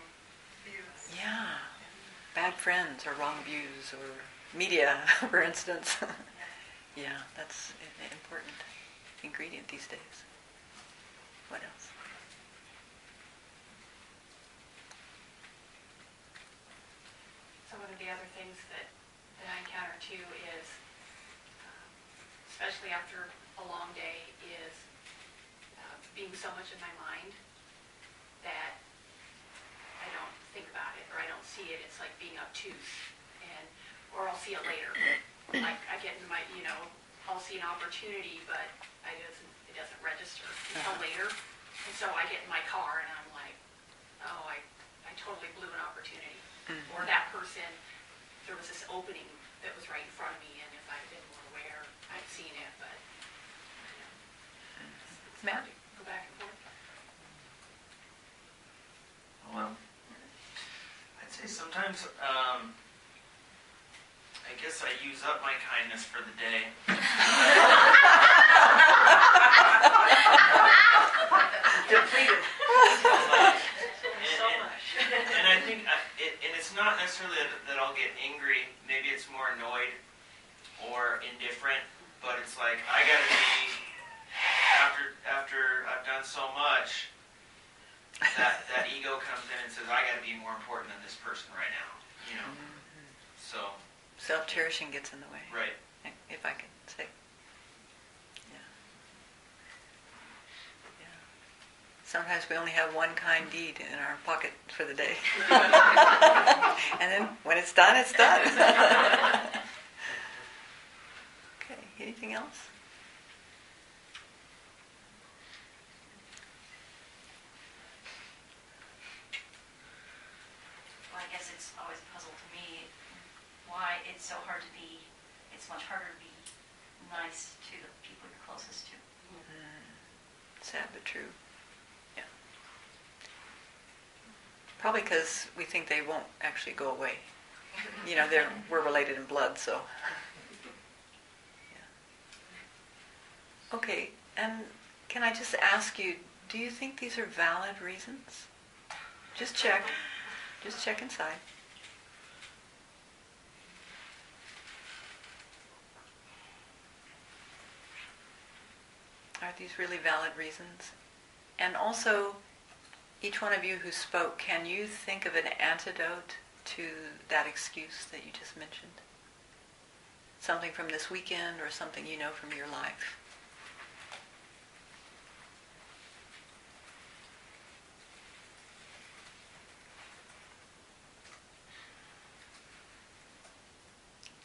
views. Yeah. Bad friends or wrong views or media, for instance. Yeah, that's an important ingredient these days. What else? So one of the other things that I encounter too is, especially after a long day, is being so much in my mind that I don't think about it or I don't see it. It's like being obtuse, or I'll see it later. Like I get into my, I'll see an opportunity, but it doesn't register until later. And so I get in my car and I'm like, oh, I totally blew an opportunity. Or that person, there was this opening that was right in front of me, and if I'd been more aware, I'd seen it, but it's hard to go back and forth. Well, I'd say sometimes, I guess I use up my kindness for the day. Depleted. And I think, and it's not necessarily that I'll get angry. Maybe it's more annoyed or indifferent. But it's like I gotta be after I've done so much. That ego comes in and says I gotta be more important than this person right now. You know. So. Self-cherishing gets in the way. Right. If I can say. Yeah. Yeah. Sometimes we only have one kind deed in our pocket for the day. And then when it's done, it's done. Okay, anything else? Well, I guess it's always a puzzle to me why it's so hard to be, it's much harder to be nice to the people you're closest to. Sad but true. Yeah. Probably because we think they won't actually go away. You know, we're related in blood, so. Yeah. Okay, and can I just ask you, do you think these are valid reasons? Just check. Just check inside. Are these really valid reasons? And also, each one of you who spoke, can you think of an antidote to that excuse that you just mentioned? Something from this weekend or something you know from your life?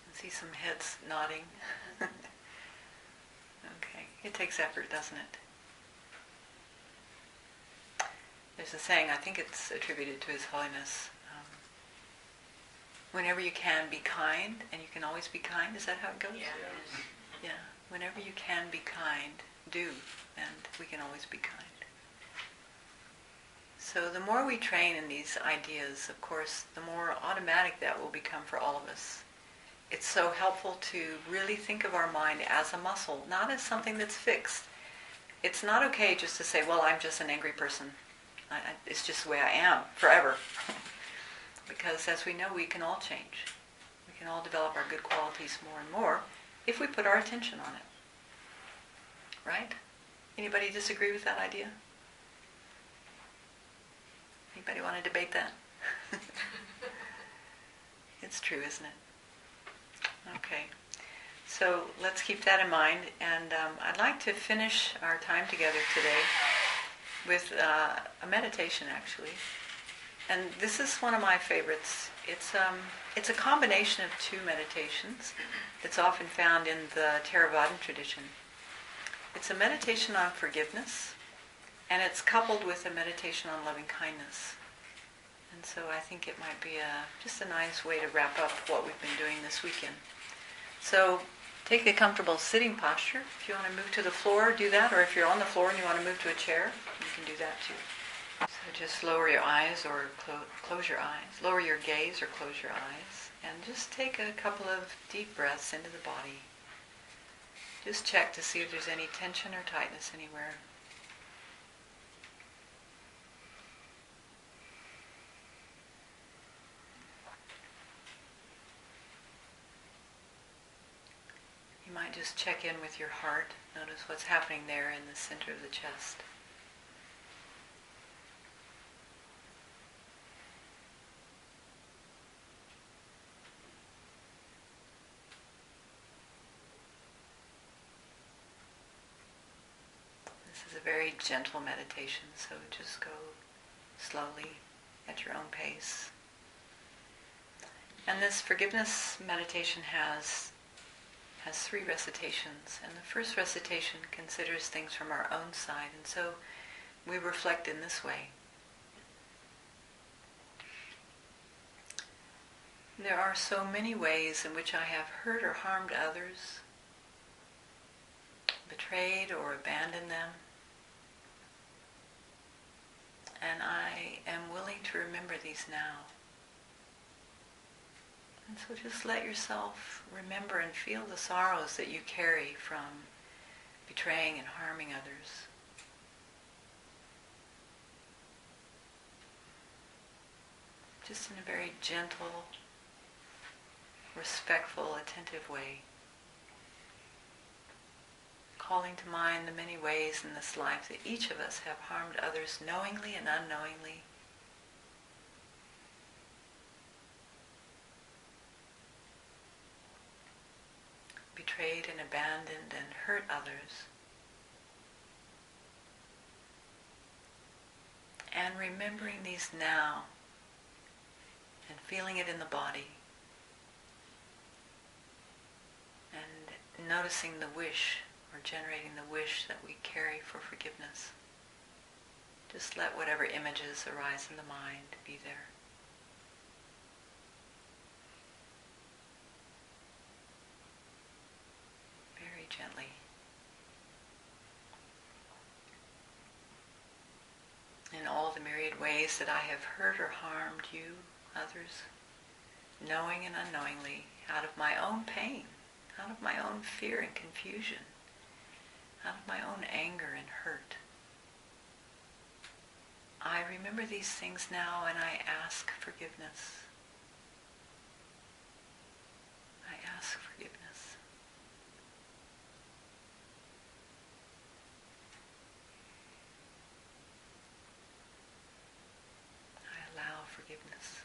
I see some heads nodding. Okay, it takes effort, doesn't it? There's a saying, I think it's attributed to His Holiness. Whenever you can, be kind, and you can always be kind. Is that how it goes? Yeah. Yeah. Whenever you can be kind, do, and we can always be kind. So the more we train in these ideas, of course, the more automatic that will become for all of us. It's so helpful to really think of our mind as a muscle, not as something that's fixed. It's not okay just to say, well, I'm just an angry person. It's just the way I am, forever. Because as we know, we can all change. We can all develop our good qualities more and more if we put our attention on it. Right? Anybody disagree with that idea? Anybody want to debate that? It's true, isn't it? Okay. So let's keep that in mind. And I'd like to finish our time together today with a meditation, actually. And this is one of my favorites. It's a combination of two meditations that's often found in the Theravadan tradition. It's a meditation on forgiveness, and it's coupled with a meditation on loving kindness. And so I think it might be just a nice way to wrap up what we've been doing this weekend. So take a comfortable sitting posture. If you want to move to the floor, do that. Or if you're on the floor and you want to move to a chair, you can do that too. So just lower your eyes or close your eyes. Lower your gaze or close your eyes. And just take a couple of deep breaths into the body. Just check to see if there's any tension or tightness anywhere. You might just check in with your heart. Notice what's happening there in the center of the chest. This is a very gentle meditation, so just go slowly at your own pace. And this forgiveness meditation has has 3 recitations, and the first recitation considers things from our own side, and so we reflect in this way. There are so many ways in which I have hurt or harmed others, betrayed or abandoned them, and I am willing to remember these now. And so just let yourself remember and feel the sorrows that you carry from betraying and harming others. Just in a very gentle, respectful, attentive way. Calling to mind the many ways in this life that each of us have harmed others knowingly and unknowingly. Betrayed and abandoned and hurt others. And remembering these now and feeling it in the body. And noticing the wish, or generating the wish that we carry for forgiveness. Just let whatever images arise in the mind be there. Very gently. In all the myriad ways that I have hurt or harmed you, others, knowing and unknowingly, out of my own pain, out of my own fear and confusion, out of my own anger and hurt. I remember these things now and I ask forgiveness. I ask forgiveness. I allow forgiveness.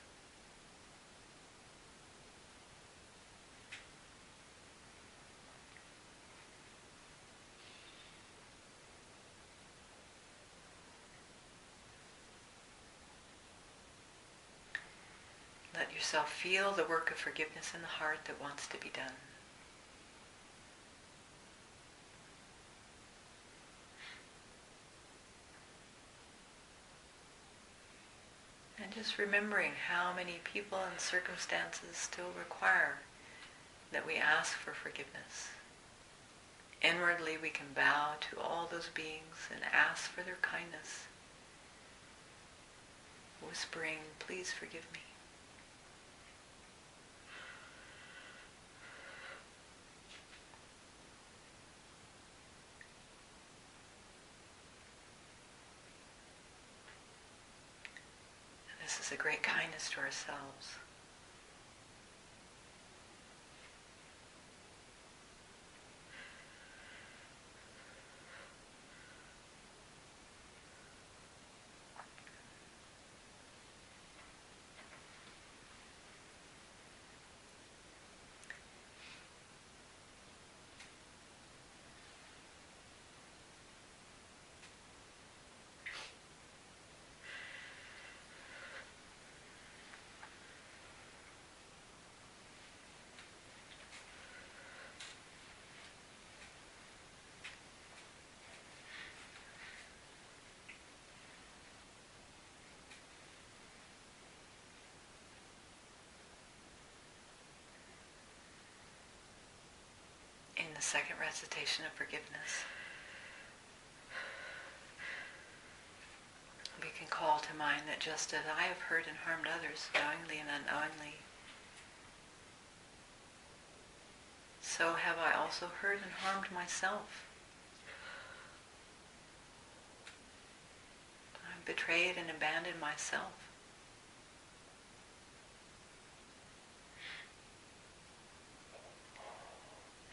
Let yourself feel the work of forgiveness in the heart that wants to be done. And just remembering how many people and circumstances still require that we ask for forgiveness. Inwardly we can bow to all those beings and ask for their kindness, whispering, "Please forgive me." This is a great kindness to ourselves. In the second recitation of forgiveness, we can call to mind that just as I have hurt and harmed others knowingly and unknowingly, so have I also hurt and harmed myself. I've betrayed and abandoned myself.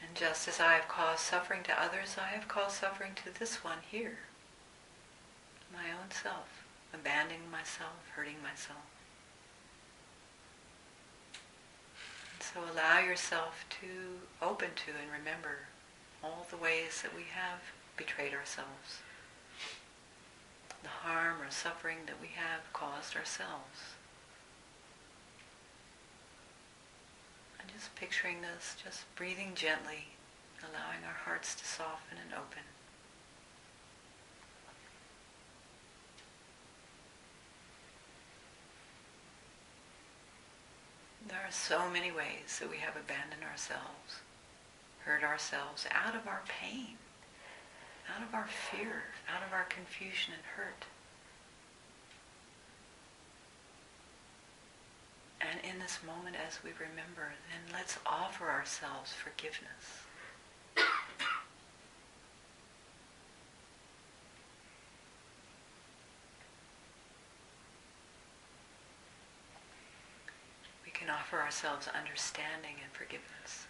And just as I have caused suffering to others, I have caused suffering to this one here, my own self, abandoning myself, hurting myself. And so allow yourself to open to and remember all the ways that we have betrayed ourselves, the harm or suffering that we have caused ourselves. And just just picturing this, just breathing gently, allowing our hearts to soften and open. There are so many ways that we have abandoned ourselves, hurt ourselves out of our pain, out of our fear, out of our confusion and hurt. And in this moment, as we remember, then let's offer ourselves forgiveness. We can offer ourselves understanding and forgiveness.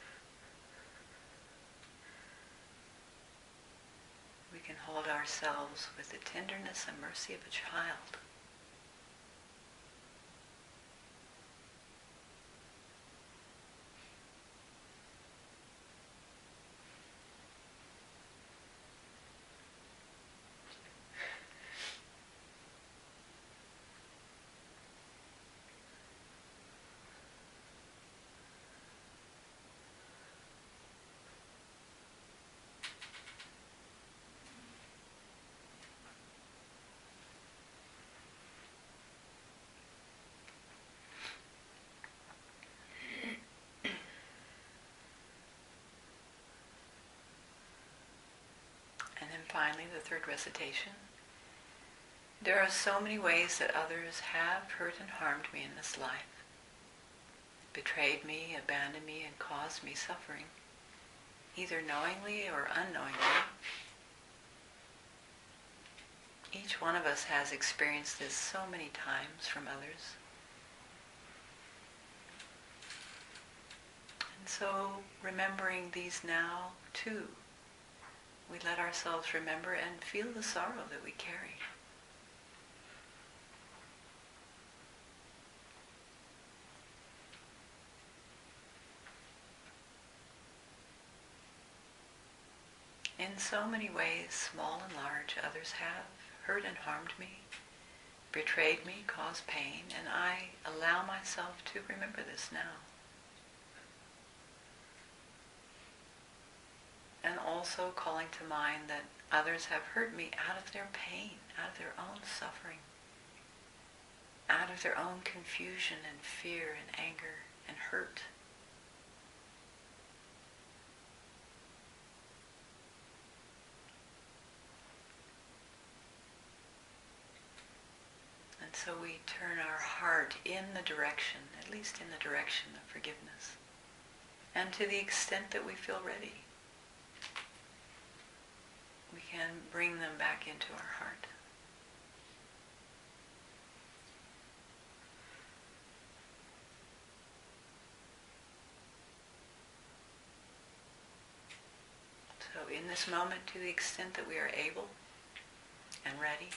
We can hold ourselves with the tenderness and mercy of a child. And then finally, the third recitation. There are so many ways that others have hurt and harmed me in this life, betrayed me, abandoned me, and caused me suffering, either knowingly or unknowingly. Each one of us has experienced this so many times from others. And so, remembering these now, too, we let ourselves remember and feel the sorrow that we carry. In so many ways, small and large, others have hurt and harmed me, betrayed me, caused pain, and I allow myself to remember this now. And also calling to mind that others have hurt me out of their pain, out of their own suffering, out of their own confusion and fear and anger and hurt. And so we turn our heart in the direction, at least in the direction of forgiveness. And to the extent that we feel ready, we can bring them back into our heart. So in this moment, to the extent that we are able and ready,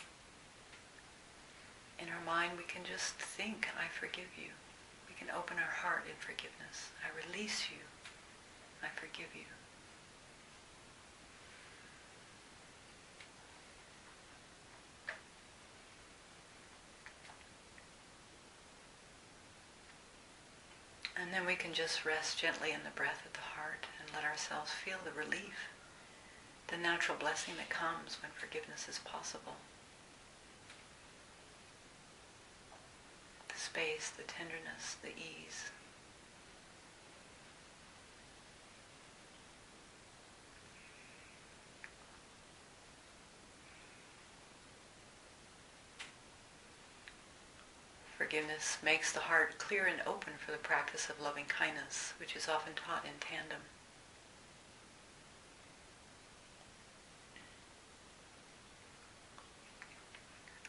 in our mind we can just think, I forgive you. We can open our heart in forgiveness. I release you. I forgive you. And then we can just rest gently in the breath of the heart and let ourselves feel the relief, the natural blessing that comes when forgiveness is possible. The space, the tenderness, the ease. Forgiveness makes the heart clear and open for the practice of loving kindness, which is often taught in tandem.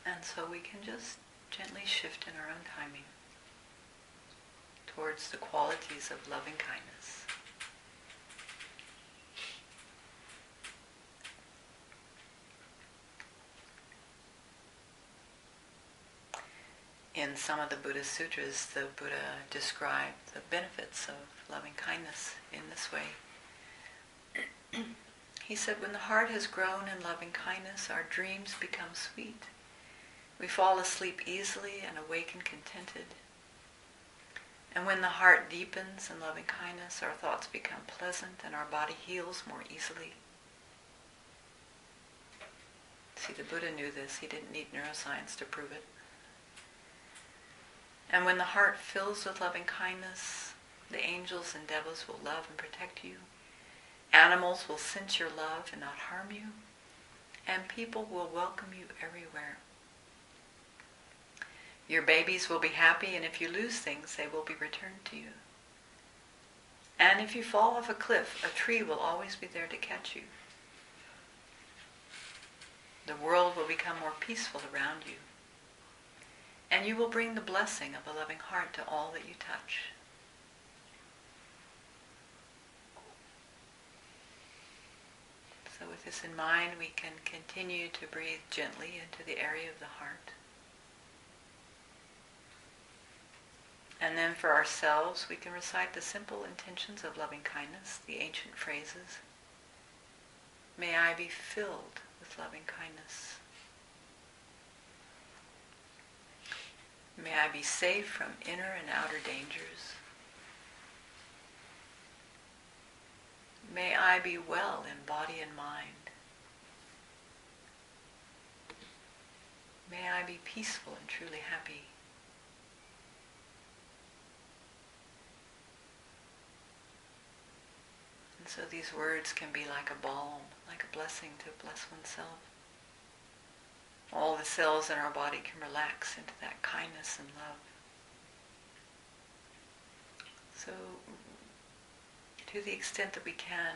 And so we can just gently shift in our own timing towards the qualities of loving kindness. In some of the Buddhist sutras, the Buddha described the benefits of loving kindness in this way. He said, when the heart has grown in loving kindness, our dreams become sweet. We fall asleep easily and awaken contented. And when the heart deepens in loving kindness, our thoughts become pleasant and our body heals more easily. See, the Buddha knew this. He didn't need neuroscience to prove it. And when the heart fills with loving kindness, the angels and devas will love and protect you. Animals will sense your love and not harm you. And people will welcome you everywhere. Your babies will be happy, and if you lose things, they will be returned to you. And if you fall off a cliff, a tree will always be there to catch you. The world will become more peaceful around you. And you will bring the blessing of a loving heart to all that you touch. So with this in mind, we can continue to breathe gently into the area of the heart. And then for ourselves, we can recite the simple intentions of loving kindness, the ancient phrases. May I be filled with loving kindness. May I be safe from inner and outer dangers. May I be well in body and mind. May I be peaceful and truly happy. And so these words can be like a balm, like a blessing to bless oneself. All the cells in our body can relax into that kindness and love. So, to the extent that we can,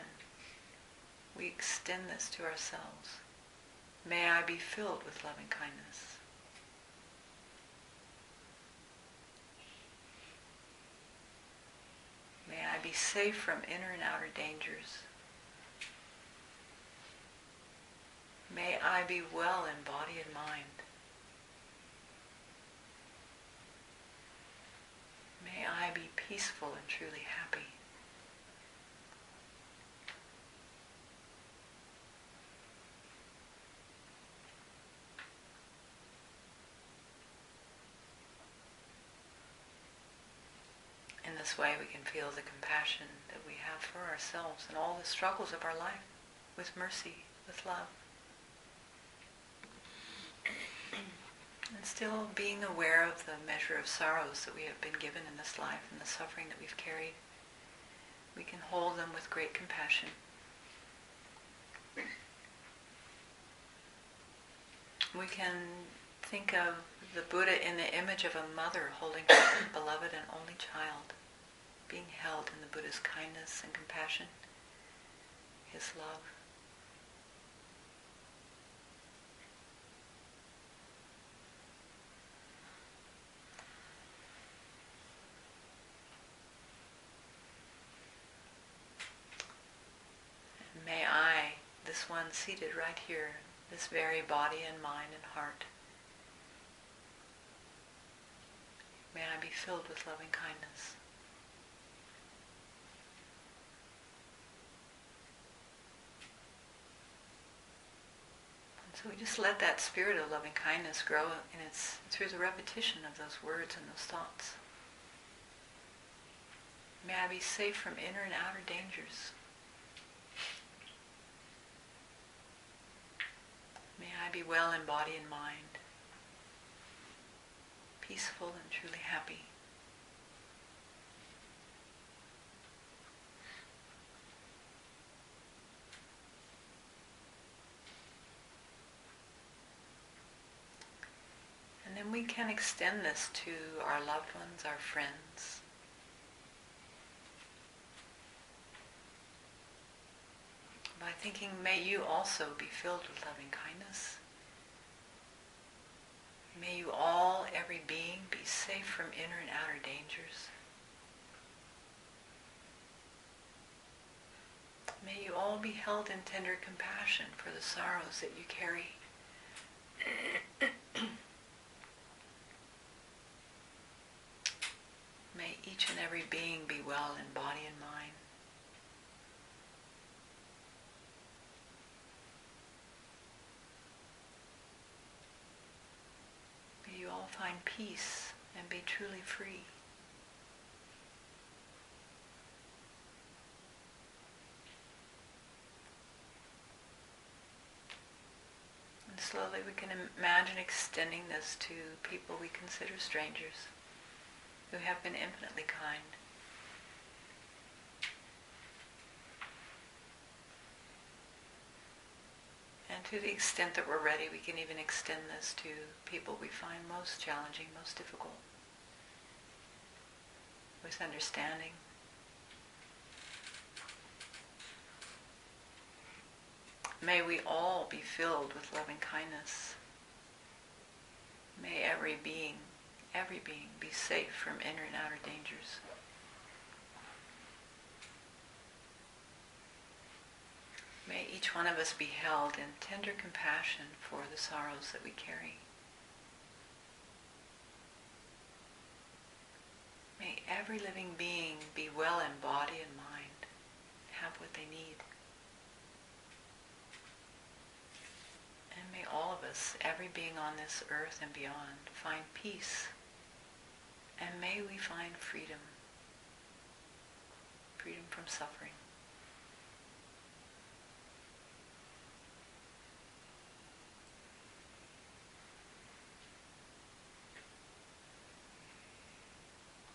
we extend this to ourselves. May I be filled with loving kindness. May I be safe from inner and outer dangers. May I be well in body and mind. May I be peaceful and truly happy. In this way, we can feel the compassion that we have for ourselves and all the struggles of our life with mercy, with love. And still being aware of the measure of sorrows that we have been given in this life and the suffering that we've carried, we can hold them with great compassion. We can think of the Buddha in the image of a mother holding her beloved and only child, being held in the Buddha's kindness and compassion, his love. May I, this one seated right here, this very body and mind and heart, may I be filled with loving kindness. And so we just let that spirit of loving kindness grow, and it's through the repetition of those words and those thoughts. May I be safe from inner and outer dangers. May I be well in body and mind, peaceful and truly happy. And then we can extend this to our loved ones, our friends. By thinking, may you also be filled with loving kindness. May you all, every being, be safe from inner and outer dangers. May you all be held in tender compassion for the sorrows that you carry. May each and every being be well in body and mind. May you all find peace and be truly free. slowly we can imagine extending this to people we consider strangers who have been infinitely kind. And to the extent that we're ready, we can even extend this to people we find most challenging, most difficult, with understanding. May we all be filled with loving kindness. May every being be safe from inner and outer dangers. May each one of us be held in tender compassion for the sorrows that we carry. May every living being be well in body and mind, have what they need. And may all of us, every being on this earth and beyond, find peace. And may we find freedom. Freedom from suffering.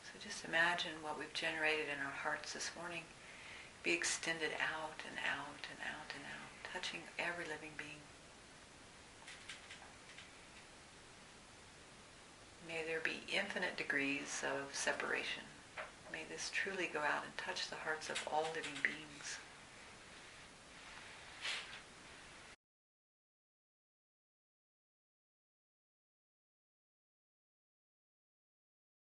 So just imagine what we've generated in our hearts this morning be extended out and out and out and out, touching every living being. May there be infinite degrees of separation. May this truly go out and touch the hearts of all living beings.